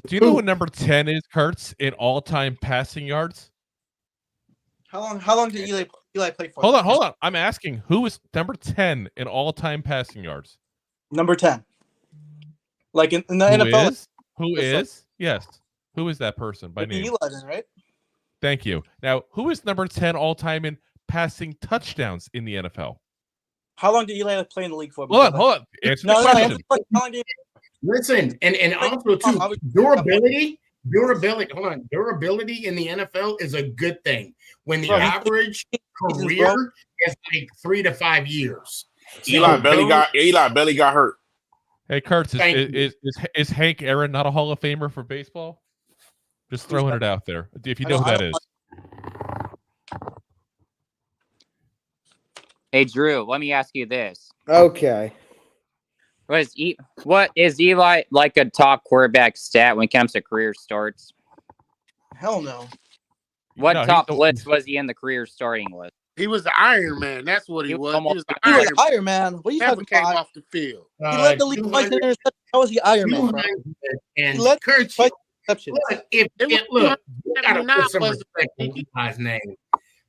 Do you know what number 10 is, Kurtz, in all-time passing yards? How long did Eli play for? Hold on. I'm asking, who is number 10 in all-time passing yards? Number 10. Like in the Who NFL. is? Who is? Yes. Who is that person by Like, name? Eli then, right? Thank you. Now, who is number 10 all-time in passing touchdowns in the NFL? How long did Eli play in the league for? Hold on. Answer the question. How long did Listen, and also too, durability. Hold on, durability in the NFL is a good thing. When the average career is like 3 to 5 years. Eli Belly got hurt. Hey, Kurtz, is Hank Aaron not a Hall of Famer for baseball? Just throwing it out there. If you know who that is. Hey, Drew, let me ask you this. Okay. What is Eli like a top quarterback stat when it comes to career starts? Hell no. What top list was he in the career starting list? He was the Iron Man. That's what he was. He was the Iron Man. What are you Never talking about? came off the field. He led the league twice in interception. How was he Iron Man, bro? And He led Kurt, twice in interceptions. look, you gotta put some respect on Eli's name.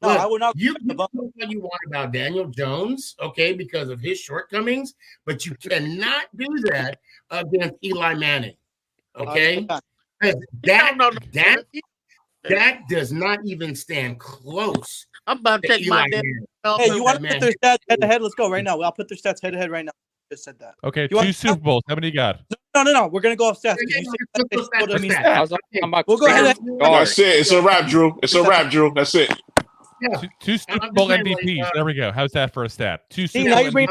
No, Look, I would not. You can say what you want about Daniel Jones, okay, because of his shortcomings, but you cannot do that against Eli Manning, okay? That does not even stand close. I'm about to take my Manning. Hey, you want to put their stats head to head? Let's go right now. I'll put their stats head to head right now. Just said that. Okay, 2 Super Bowls. How many you got? No. We're gonna go off stats. We'll go ahead. That's it. It's a wrap, Drew. It's a wrap, Drew. That's it. Yeah. Two Super Bowl MVPs. There we go. How's that for a stat? 2 Super Bowl MVPs.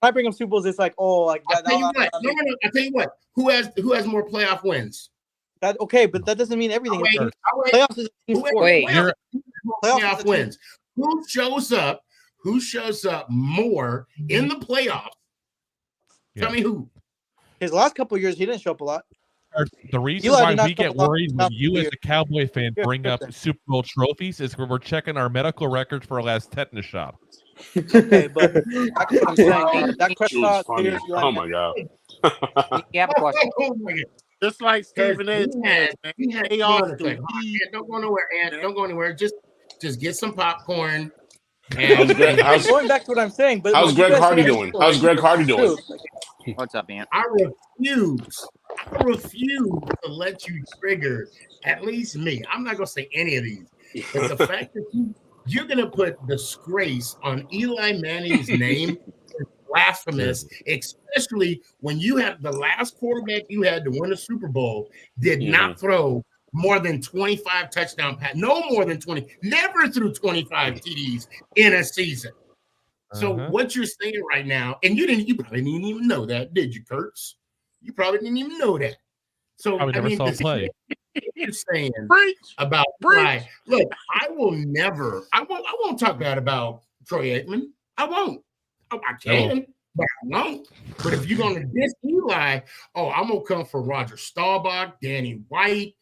I bring up Super Bowls. It's like, oh, like that. I'll tell you what. Who has more playoff wins? That okay, but that doesn't mean everything. Playoffs is a team sport. Playoff wins. Who shows up? Who shows up more in the playoffs? Yeah. Tell me who. His last couple of years, he didn't show up a lot. The reason why we get worried when you, as a Cowboy fan, bring up Super Bowl trophies is when we're checking our medical records for our last tetanus shot. Okay, but that's what I'm saying. That Prescott. Oh my god. You have a question. Oh my god. Just like Stephen A. Don't go nowhere, Ant. Don't go anywhere. Just get some popcorn. How's going back to what I'm saying, but how's Greg Hardy doing? How's Greg Hardy doing? What's up, Ant? I refuse to let you trigger at least me. I'm not gonna say any of these. But the fact that you're gonna put disgrace on Eli Manning's name is blasphemous, especially when you have the last quarterback you had to win a Super Bowl did not throw more than 25 touchdown passes. No more than 20. Never threw 25 TDs in a season. So what you're saying right now, and you probably didn't even know that, did you, Kurtz? You probably didn't even know that. So I mean, saw play. You're saying about Eli. Look, I won't talk bad about Troy Aikman. I won't. I can, but I won't. But if you're gonna diss Eli, I'm gonna come for Roger Staubach, Danny White,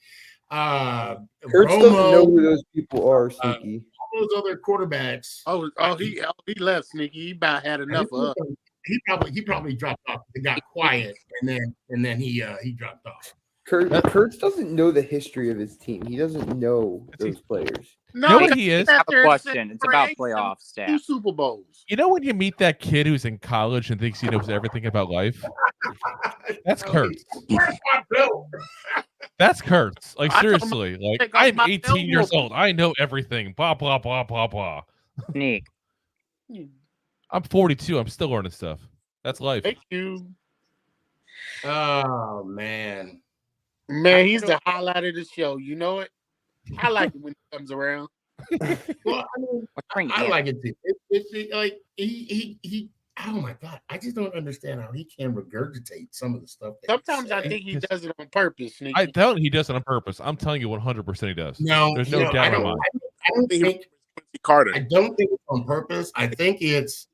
Kurtz Romo, doesn't know who those people are, Sneaky. all those other quarterbacks. He left, Sneaky. He about had enough of us. He probably dropped off. He got quiet, and then he dropped off. Kurtz doesn't know the history of his team. He doesn't know those players. No, he is. I have a question. It's about playoff stats. 2 Super Bowls. You know when you meet that kid who's in college and thinks he knows everything about life? That's Kurtz. That's Kurtz. Like, seriously. Like, I'm 18 years old. I know everything. Blah, blah, blah, blah, blah. Sneak. I'm 42. I'm still learning stuff. That's life. Thank you. Oh, man. Man, he's the highlight of the show. You know it? I like it when he comes around. Well, I like it too. It's like he. Oh my god! I just don't understand how he can regurgitate some of the stuff. Sometimes I think he does it on purpose. Sneaky. I don't. He does it on purpose. I'm telling you, 100% he does. No, there's no doubt in my mind. I don't think Carter. I don't think it's on purpose. I think it's.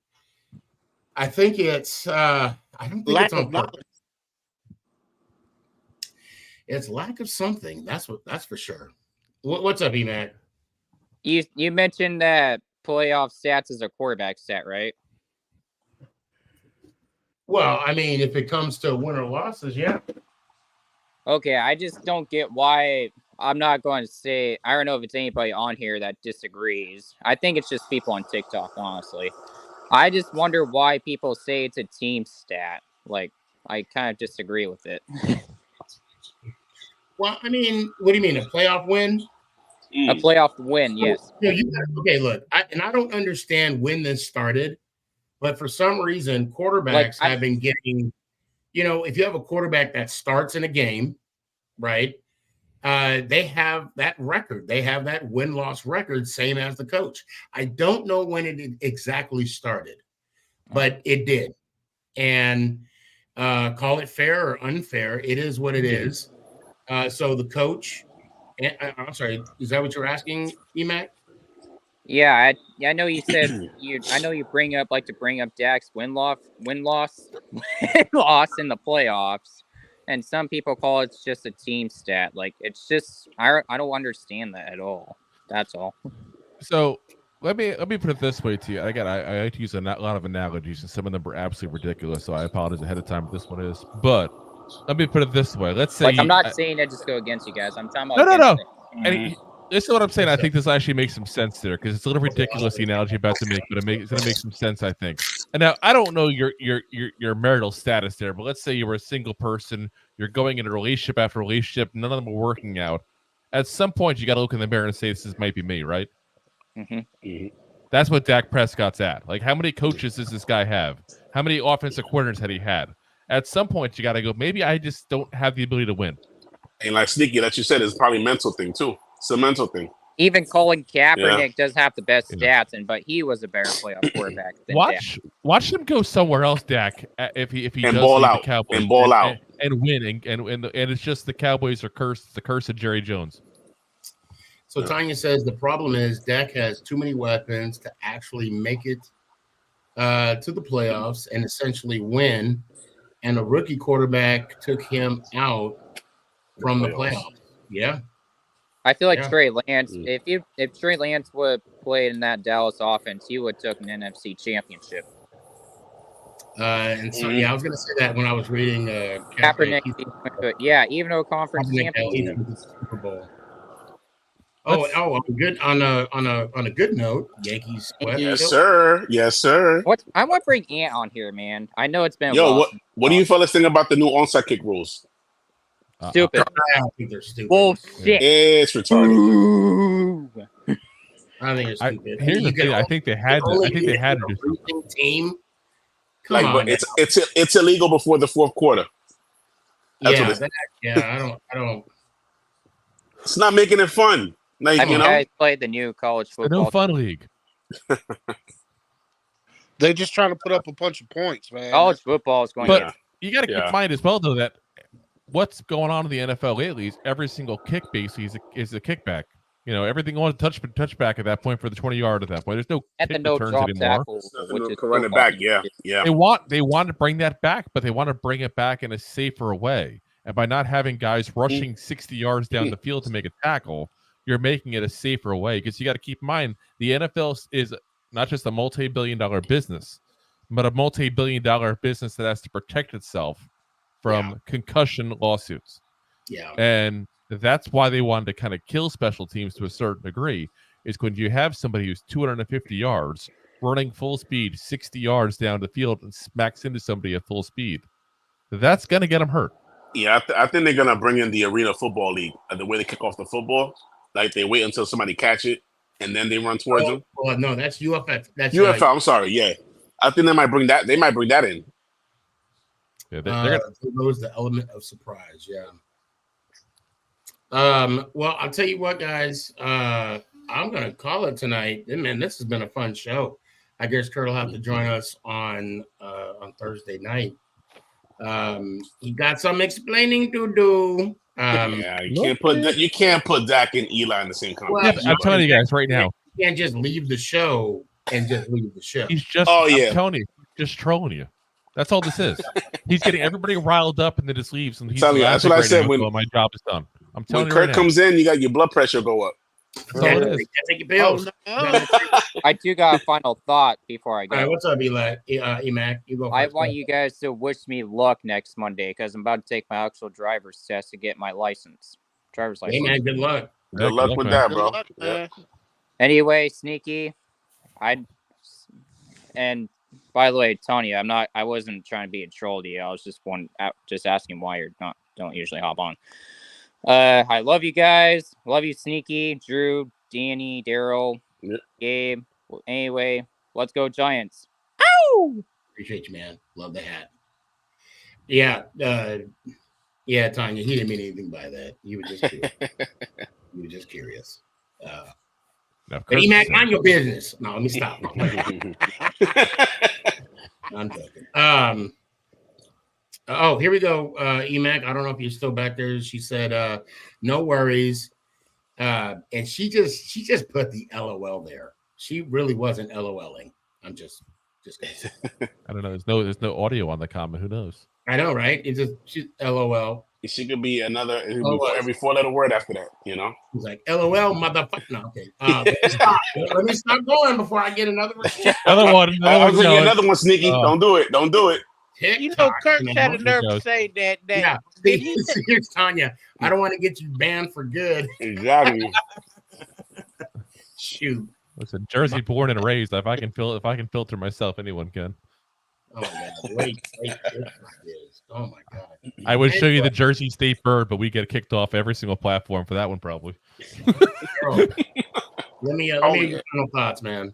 I don't think it's on purpose. It's lack of something. That's for sure. What's up, E-Mac? You mentioned that playoff stats is a quarterback stat, right? Well, I mean, if it comes to win or losses, yeah. Okay, I just don't get why. I'm not going to say. I don't know if it's anybody on here that disagrees. I think it's just people on TikTok, honestly. I just wonder why people say it's a team stat. Like, I kind of disagree with it. Well, I mean, what do you mean, a playoff win? A playoff win, yes. Okay, look, I don't understand when this started, but for some reason, quarterbacks have been getting, if you have a quarterback that starts in a game, right? They have that record. They have that win-loss record, same as the coach. I don't know when it exactly started, but it did. And call it fair or unfair, it is what it is. So the coach, I'm sorry, is that what you're asking, Emac? Yeah, I know you said I know you like to bring up Dak's win loss in the playoffs, and some people call it just a team stat. Like it's just I don't understand that at all. That's all. So let me put it this way to you. Again, I like to use a lot of analogies, and some of them are absolutely ridiculous. So I apologize ahead of time if this one is. But let me put it this way. Let's say I'm not saying I just go against you guys. I'm talking about no. It. This is what I'm saying. I think this actually makes some sense there because it's a little ridiculous the analogy about to make, but it's going to make some sense. I think. And now I don't know your marital status there, but let's say you were a single person. You're going in a relationship after relationship. None of them are working out. At some point, you got to look in the mirror and say, "This might be me," right? Mm-hmm. That's what Dak Prescott's at. Like, how many coaches does this guy have? How many offensive coordinators had he had? At some point, you got to go, maybe I just don't have the ability to win. And like Sneaky, that you said, is probably a mental thing too. It's a mental thing. Even Colin Kaepernick does have the best stats, but he was a better playoff quarterback than Watch him go somewhere else, Dak. If he and does ball leave out the Cowboys and ball out and win and it's just the Cowboys are cursed. It's the curse of Jerry Jones. So Tanya says the problem is Dak has too many weapons to actually make it to the playoffs and essentially win. And a rookie quarterback took him out from the playoffs. Yeah. I feel like Trey Lance, if Trey Lance would have played in that Dallas offense, he would have took an NFC championship. And so, I was going to say that when I was reading Kaepernick, even though conference championship. Super Bowl. Good on a good note, Yankees swept. Yes, sir. What I want to bring Ant on here, man. I know it's been a while. What do you fellas think about the new onside kick rules? Stupid. I don't think they're stupid. Bullshit. It's retarded. I think it's stupid. Here's the thing. I think they had to do something. Team. But it's illegal before the fourth quarter. That's I don't. It's not making it fun. Like, you guys played the new college football. No fun league. They're just trying to put up a bunch of points, man. College football is going. But you got to keep in mind as well, though, that what's going on in the NFL lately is every single kick basically is a kickback. Everything on touchback at that point for the 20-yard at that point. There's no kick returns anymore. Running back, yeah. They want to bring that back, but they want to bring it back in a safer way. And by not having guys rushing 60 yards down the field to make a tackle, you're making it a safer way. Because you got to keep in mind, the NFL is not just a multi-billion-dollar business, but a multi-billion-dollar business that has to protect itself from concussion lawsuits. Yeah. And that's why they wanted to kind of kill special teams to a certain degree, is when you have somebody who's 250 yards, running full speed, 60 yards down the field, and smacks into somebody at full speed. That's going to get them hurt. Yeah, I think they're going to bring in the Arena Football League, the way they kick off the football. Like, they wait until somebody catch it, and then they run towards them. Oh, no, that's UFF. That's UFL, I'm sorry, yeah. I think they might bring that in. Yeah, they're lose the element of surprise, yeah. Well, I'll tell you what, guys. I'm going to call it tonight. Man, this has been a fun show. I guess Kurt will have to join us on Thursday night. He got some explaining to do. You can't put Dak and Eli in the same conversation. I'm telling you guys right now. You can't just leave the show and just leave the show. He's just I'm telling you, just trolling you. That's all this is. He's getting everybody riled up and then just leaves. And he's that's what I said when my job is done. I'm telling when you Kurt comes in, you got your blood pressure go up. Take your pills. I do got a final thought before I go. All right, what's up, Eli? Emac, you go first. I want you guys to wish me luck next Monday because I'm about to take my actual driver's test to get my driver's license. Hey, man, good luck. Good luck with that, bro. Anyway, Sneaky, and by the way, Tony, I wasn't trying to be a troll to you. I was just asking why you don't usually hop on. I love you guys. Love you, Sneaky, Drew, Danny, Daryl, Gabe. Anyway, let's go Giants. Ow! Appreciate you, man. Love the hat. Yeah, yeah, Tanya. He didn't mean anything by that. You were just curious. You were just curious. No, But Emac, mind your business. No, let me stop. I'm joking. Oh, here we go. Emac, I don't know if you're still back there. She said, no worries. And she just put the LOL there. She really wasn't LOLing. I'm just gonna say. I don't know. There's no audio on the comment. Who knows? I know, right? It's just she's LOL. She could be another. It could be for every 4-letter word after that. You know. He's like LOL, motherfucker. No, okay. Let me stop going before I get another response. Another one. Another one, Sneaky. Don't do it. Don't do it. You know, Kirk had a nerve to say that. Yeah. Here's Tanya. I don't want to get you banned for good. Exactly. Shoot. Listen, Jersey born and raised. If I can filter myself, anyone can. Oh my God! Wait. Oh my God! I would show you the Jersey State bird, but we get kicked off every single platform for that one, probably. Let me get final thoughts, man.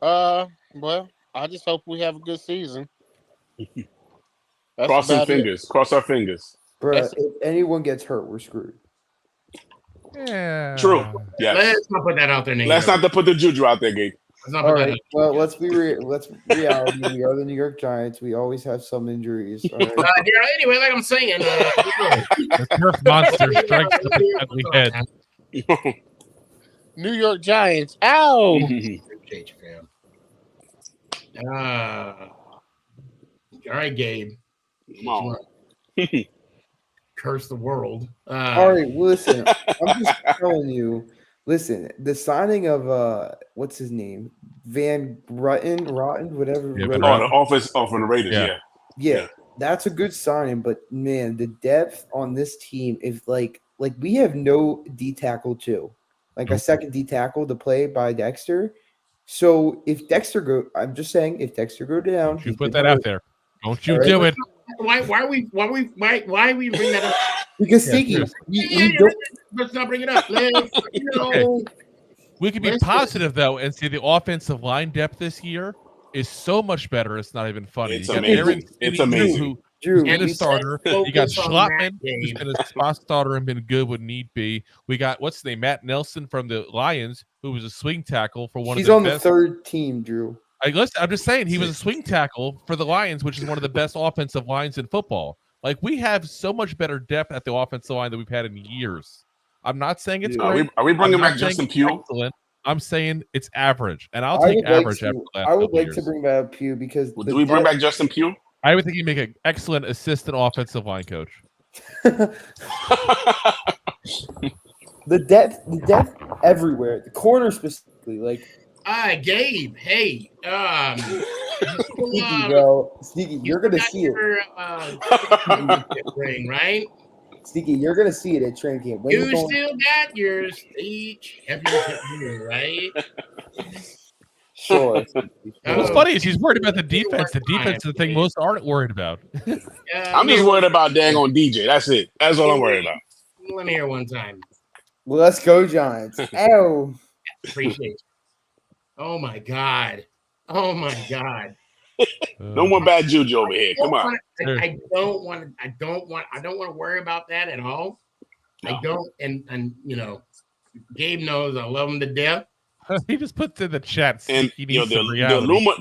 Well, I just hope we have a good season. Cross our fingers. Bro, if anyone gets hurt, we're screwed. Yeah. True. Yes. Let's not put that out there, Nate. Let's not put the juju out there, Gabe. All right. Well, let's be reality. We are the New York Giants. We always have some injuries. All right? Anyway, like I'm saying, the turf monster strikes the ugly head. New York Giants. Ow! Appreciate you, fam. All right, Gabe. Come on. Curse the world. All right, listen. I'm just telling you. Listen, the signing of what's his name, Van Rotten, whatever. Yeah, the office from the Raiders. Yeah, that's a good signing. But man, the depth on this team is like we have no D tackle too, like a second D tackle to play by Dexter. So if Dexter I'm just saying, if Dexter go down, Don't you put that out there. Don't you do it. Why we bring that up? Because Sneaky, let's not bring it up. We could be positive though and see the offensive line depth this year is so much better. It's not even funny. It's amazing. It's amazing. Who's been a starter. You got Schlottman, who's been a spot starter and been good when need be. We got what's his name, Matt Nelson from the Lions, who was a swing tackle for one of the best. He's on the third team, Drew. I'm just saying he was a swing tackle for the Lions, which is one of the best offensive lines in football. Like we have so much better depth at the offensive line than we've had in years. I'm not saying it's great. Are we bringing back Justin Pugh? Excellent. I'm saying it's average, and I'll take average after the last I would like years. to bring back Pugh because do we bring back Justin Pugh? I would think he'd make an excellent assistant offensive line coach. The depth everywhere. The corner specifically, like. Gabe. Hey, Sneaky, bro. Sneaky, you're gonna see it. Ring, right? Sneaky, you're gonna see it at training camp. When you still got your state championship ring, right? Sure. What's funny is he's worried about the defense. The defense is the thing most aren't worried about. I'm just worried about dang on DJ. That's it. That's all I'm worried about. Let me hear one time. Well, let's go, Giants. Ow. Appreciate it. Oh my God. No more bad juju over here. Come on. I don't want to worry about that at all. No. I don't, and you know, Gabe knows I love him to death. He just puts in the chat. And you know, the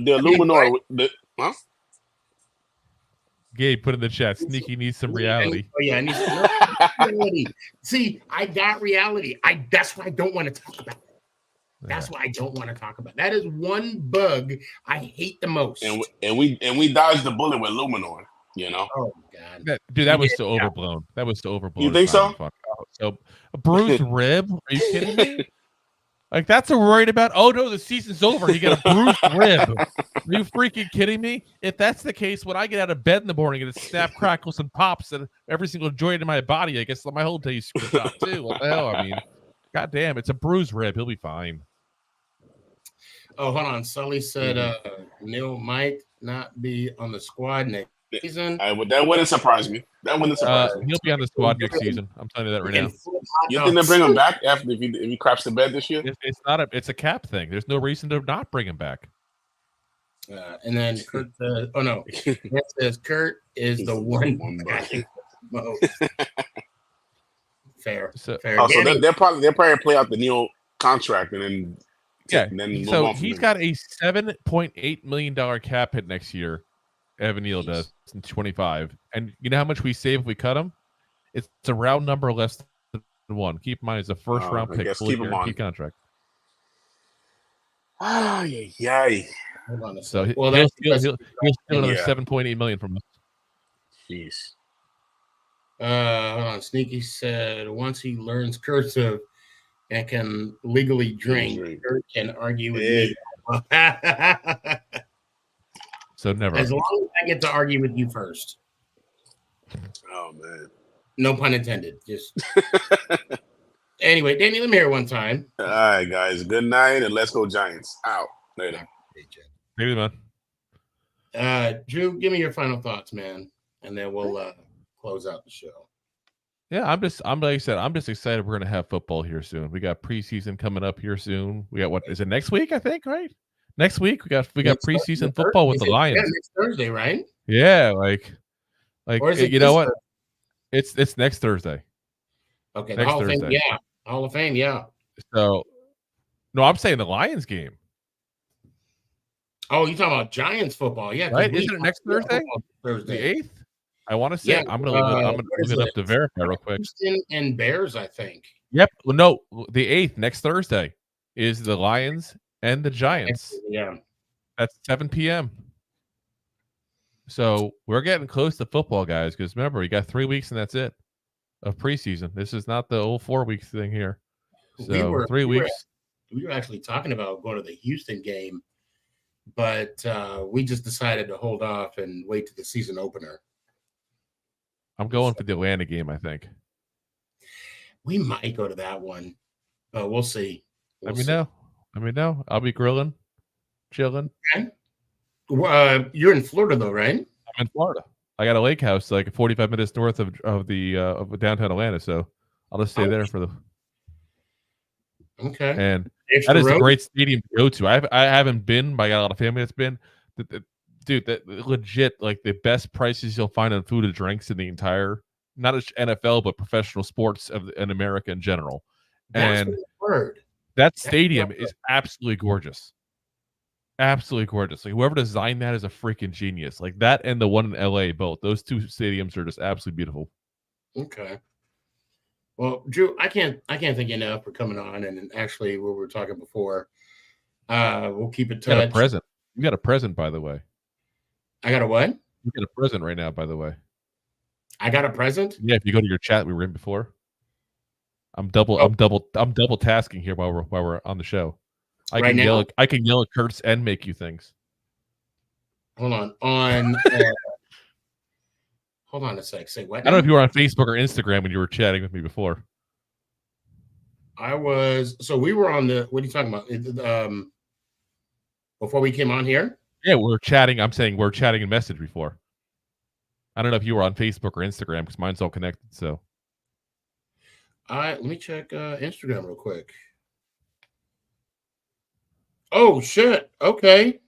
Illuminor. Huh? Gabe put in the chat. Sneaky needs some reality. I need some reality. See, I got reality. That's what I don't want to talk about. That's what I don't want to talk about. That is one bug I hate the most. And we dodged the bullet with Luminor, you know. Oh God, that was so overblown. That was so overblown. You think so? So a bruised rib? Are you kidding me? Like that's what we're worried about. Oh no, the season's over. You got a bruised rib. Are you freaking kidding me? If that's the case, when I get out of bed in the morning and it snap, crackles, and pops, and every single joint in my body, I guess my whole day's screwed up too. What the hell? I mean. God damn, it's a bruised rib. He'll be fine. Oh, hold on. Sully said Neil might not be on the squad next season. That wouldn't surprise me. He'll be on the squad next season. I'm telling you that right now. You think they bring him back after if he craps the bed this year? It's a cap thing. There's no reason to not bring him back. And then Kurt says, "Oh no," it says Kurt is the one backing most. Fair. So, Fair. Oh, so Danny, they'll probably play out the Neil contract and then yeah. move So on from he's him. got a $7.8 million cap hit next year. Evan Neal does in 25. And you know how much we save if we cut him? It's a round number less than one. Keep in mind, it's a first round I pick, guess fully keep him on. guaranteed contract. Yay. hold on a So second. he'll steal another Yeah. $7.8 million from us. Jeez. Hold on. Sneaky said once he learns cursive and can legally drink, Kurt can argue with me. So never. As long as I get to argue with you first. Oh man. No pun intended. Just anyway, Danny, let me hear it one time. All right, guys. Good night and let's go Giants. Out. Later. Maybe, man. Drew, give me your final thoughts, man, and then we'll close out the show. Yeah, I'm like I said, I'm just excited we're gonna have football here soon. We got preseason coming up here soon. We got what is it next week? I think, right? Next week we got preseason football with the Lions. Yeah, next Thursday, right? Yeah, like or is it you know what? It's next Thursday. Okay, next the Hall Thursday. of Fame, yeah. Hall of Fame, yeah. So no, I'm saying the Lions game. Oh, you talking about Giants football? Yeah, right? Isn't it next Thursday? Thursday, the 8th. I want to say yeah, I'm gonna look it up to verify real quick. Houston and Bears, I think. Yep. Well, no, the 8th next Thursday is the Lions and the Giants. Yeah, that's 7 p.m. So we're getting close to football, guys. Because remember, we got 3 weeks and that's it of preseason. This is not the old 4 weeks thing here. So 3 weeks. We were actually talking about going to the Houston game, but we just decided to hold off and wait to the season opener. I'm going for the Atlanta game, I think. We might go to that one, but we'll see. Let me know. I'll be grilling, chilling. Okay. You're in Florida, though, right? I'm in Florida. I got a lake house like 45 minutes north of downtown Atlanta, so I'll just stay there for the. Okay. And that is a great stadium to go to. I haven't been, but I got a lot of family that's been. Dude, that legit, like the best prices you'll find on food and drinks in the entire, not just NFL, but professional sports in America in general. And that stadium is absolutely gorgeous. Absolutely gorgeous. Like whoever designed that is a freaking genius. Like that and the one in LA, both those two stadiums are just absolutely beautiful. Okay. Well, Drew, I can't thank you enough for coming on. And actually, what we were talking before, we'll keep in touch. You got a present. You got a present, by the way. I got a what? You got a present right now, by the way. I got a present? Yeah, if you go to your chat we were in before. I'm double tasking here while we're on the show. I can yell at Kurtz and make you things. Hold on. Hold on a sec. Say what? I don't know if you were on Facebook or Instagram when you were chatting with me before. I was. So we were on the. What are you talking about? Before we came on here. Yeah, we're chatting. I'm saying we're chatting in message before. I don't know if you were on Facebook or Instagram because mine's all connected. So, let me check Instagram real quick. Oh shit! Okay.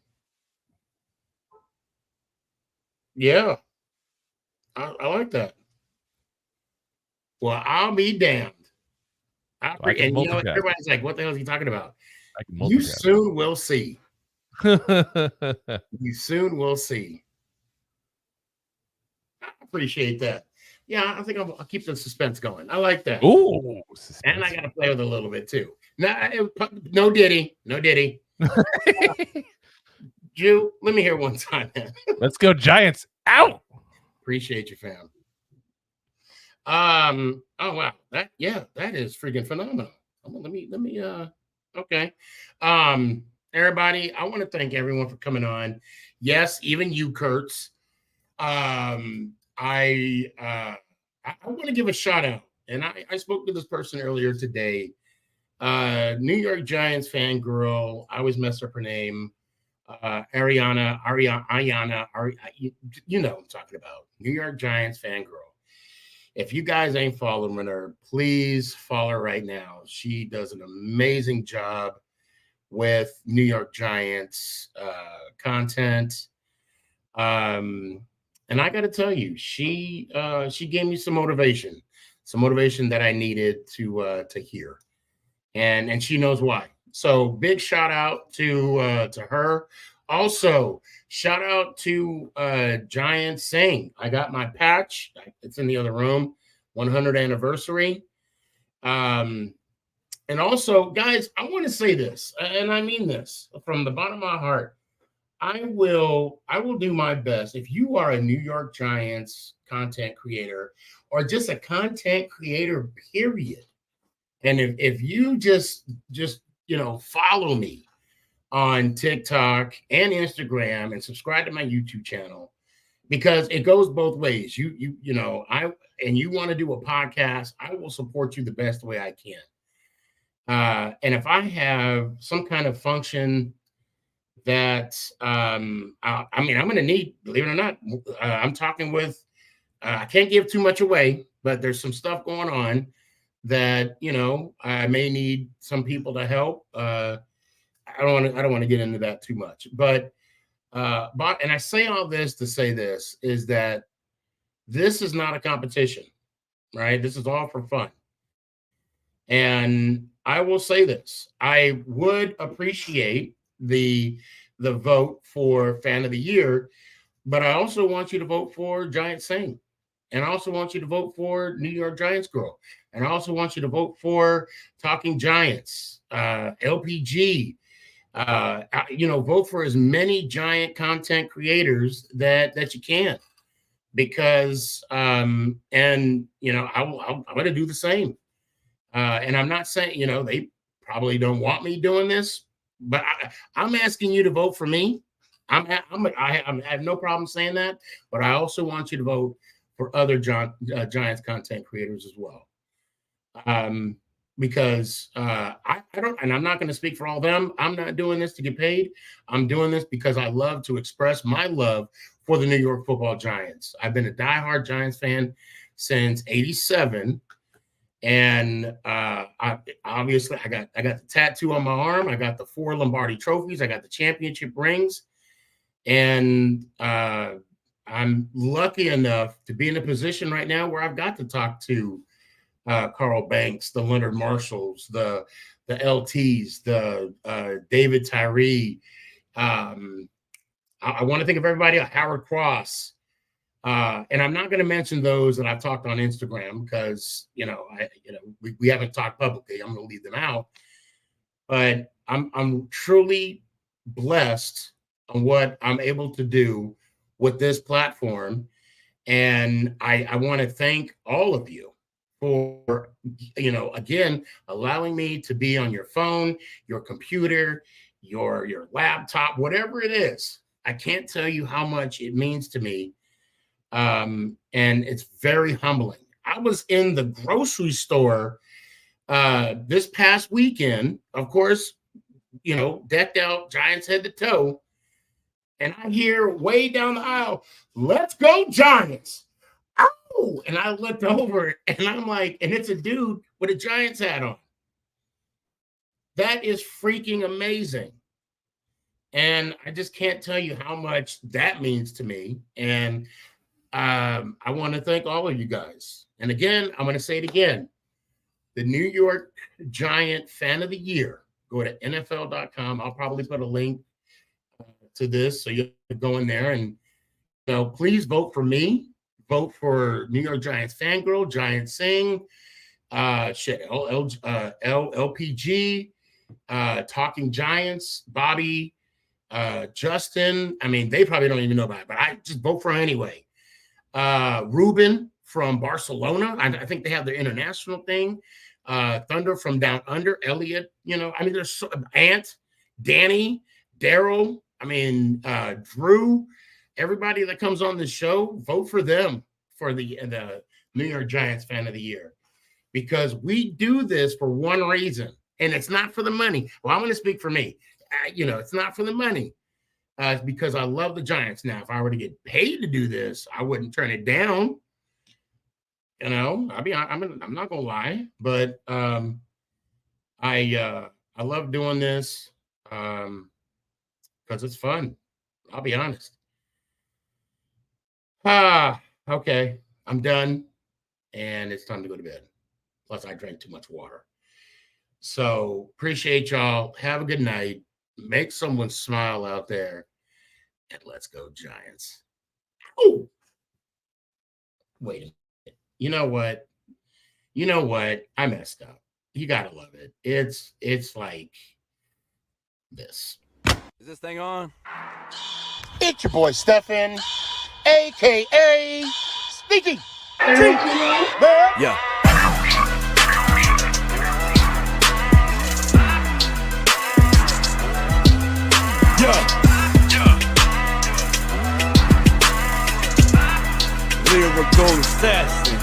Yeah, I like that. Well, I'll be damned. And you know, everybody's like, "What the hell is he talking about?" You soon will see. You soon will see. I appreciate that. Yeah, I think I'll keep the suspense going. I like that. Ooh, and I got to play with it a little bit too. No Diddy. Drew, let me hear one time, man. Let's go Giants. Out. Appreciate you, fam. Oh wow. That is freaking phenomenal. Let me okay. Everybody, I want to thank everyone for coming on. Yes, even you, Kurtz. I want to give a shout out, and I spoke to this person earlier today. New York Giants fan girl. I always mess up her name. Ariana, you know what I'm talking about. New York Giants fan girl. If you guys ain't following her, please follow her right now. She does an amazing job with New York Giants content. And I got to tell you, she gave me some motivation that I needed to hear, and she knows why. So big shout out to her. Also, shout out to Giant Sing. I got my patch. It's in the other room. 100th anniversary. And also, guys, I want to say this, and I mean this from the bottom of my heart. I will do my best. If you are a New York Giants content creator or just a content creator, period, and if you just follow me on TikTok and Instagram and subscribe to my YouTube channel, because it goes both ways. You want to do a podcast, I will support you the best way I can. And if I have some kind of function that I'm going to need, believe it or not, I'm talking with, I can't give too much away, but there's some stuff going on that, I may need some people to help. I don't want to get into that too much, but and I say all this to say this is that this is not a competition, right? This is all for fun. And I will say this, I would appreciate the vote for fan of the year, but I also want you to vote for Giant Sing. And I also want you to vote for New York Giants Girl. And I also want you to vote for Talking Giants, LPG. Vote for as many Giant content creators that you can, because I'm going to do the same. And I'm not saying, they probably don't want me doing this, but I'm asking you to vote for me. I have no problem saying that, but I also want you to vote for other Giants content creators as well. Because I don't, and I'm not going to speak for all of them. I'm not doing this to get paid. I'm doing this because I love to express my love for the New York Football Giants. I've been a diehard Giants fan since '87. And obviously I got the tattoo on my arm. I got the 4 Lombardi trophies. I got the championship rings. And I'm lucky enough to be in a position right now where I've got to talk to Carl Banks, the Leonard Marshalls, the LTs, the David Tyree. I want to think of everybody, Howard Cross. And I'm not going to mention those that I've talked on Instagram because, we haven't talked publicly. I'm going to leave them out. But I'm truly blessed on what I'm able to do with this platform. And I want to thank all of you for, again, allowing me to be on your phone, your computer, your laptop, whatever it is. I can't tell you how much it means to me. And it's very humbling. I was in the grocery store this past weekend, of course, decked out Giants head to toe. And I hear way down the aisle, "Let's go Giants." Oh, and I looked over and I'm like, and it's a dude with a Giants hat on. That is freaking amazing. And I just can't tell you how much that means to me. And I want to thank all of you guys. And again, I'm going to say it again. The New York Giant Fan of the Year. Go to NFL.com. I'll probably put a link to this, so you can go in there and please vote for me. Vote for New York Giants Fangirl, Giant Sing, LPG, Talking Giants, Bobby, Justin. I mean, they probably don't even know about it, but I just vote for him anyway. Ruben from Barcelona. I think they have their international thing. Thunder from Down Under. Elliot. There's Ant, Danny, Daryl. Drew. Everybody that comes on the show, vote for them for the New York Giants Fan of the Year, because we do this for one reason, and it's not for the money. Well, I'm going to speak for me. It's not for the money. It's because I love the Giants. Now, if I were to get paid to do this, I wouldn't turn it down. I'm not gonna lie, but I love doing this. because it's fun. I'll be honest. Okay. I'm done, and it's time to go to bed. Plus, I drank too much water. So appreciate y'all. Have a good night. Make someone smile out there, and let's go Giants. Oh, wait a minute. You know what? I messed up. You gotta love it. It's like this. Is this thing on? It's your boy Stefan, a.k.a. SneakyG. Yeah. Lyrical assassin.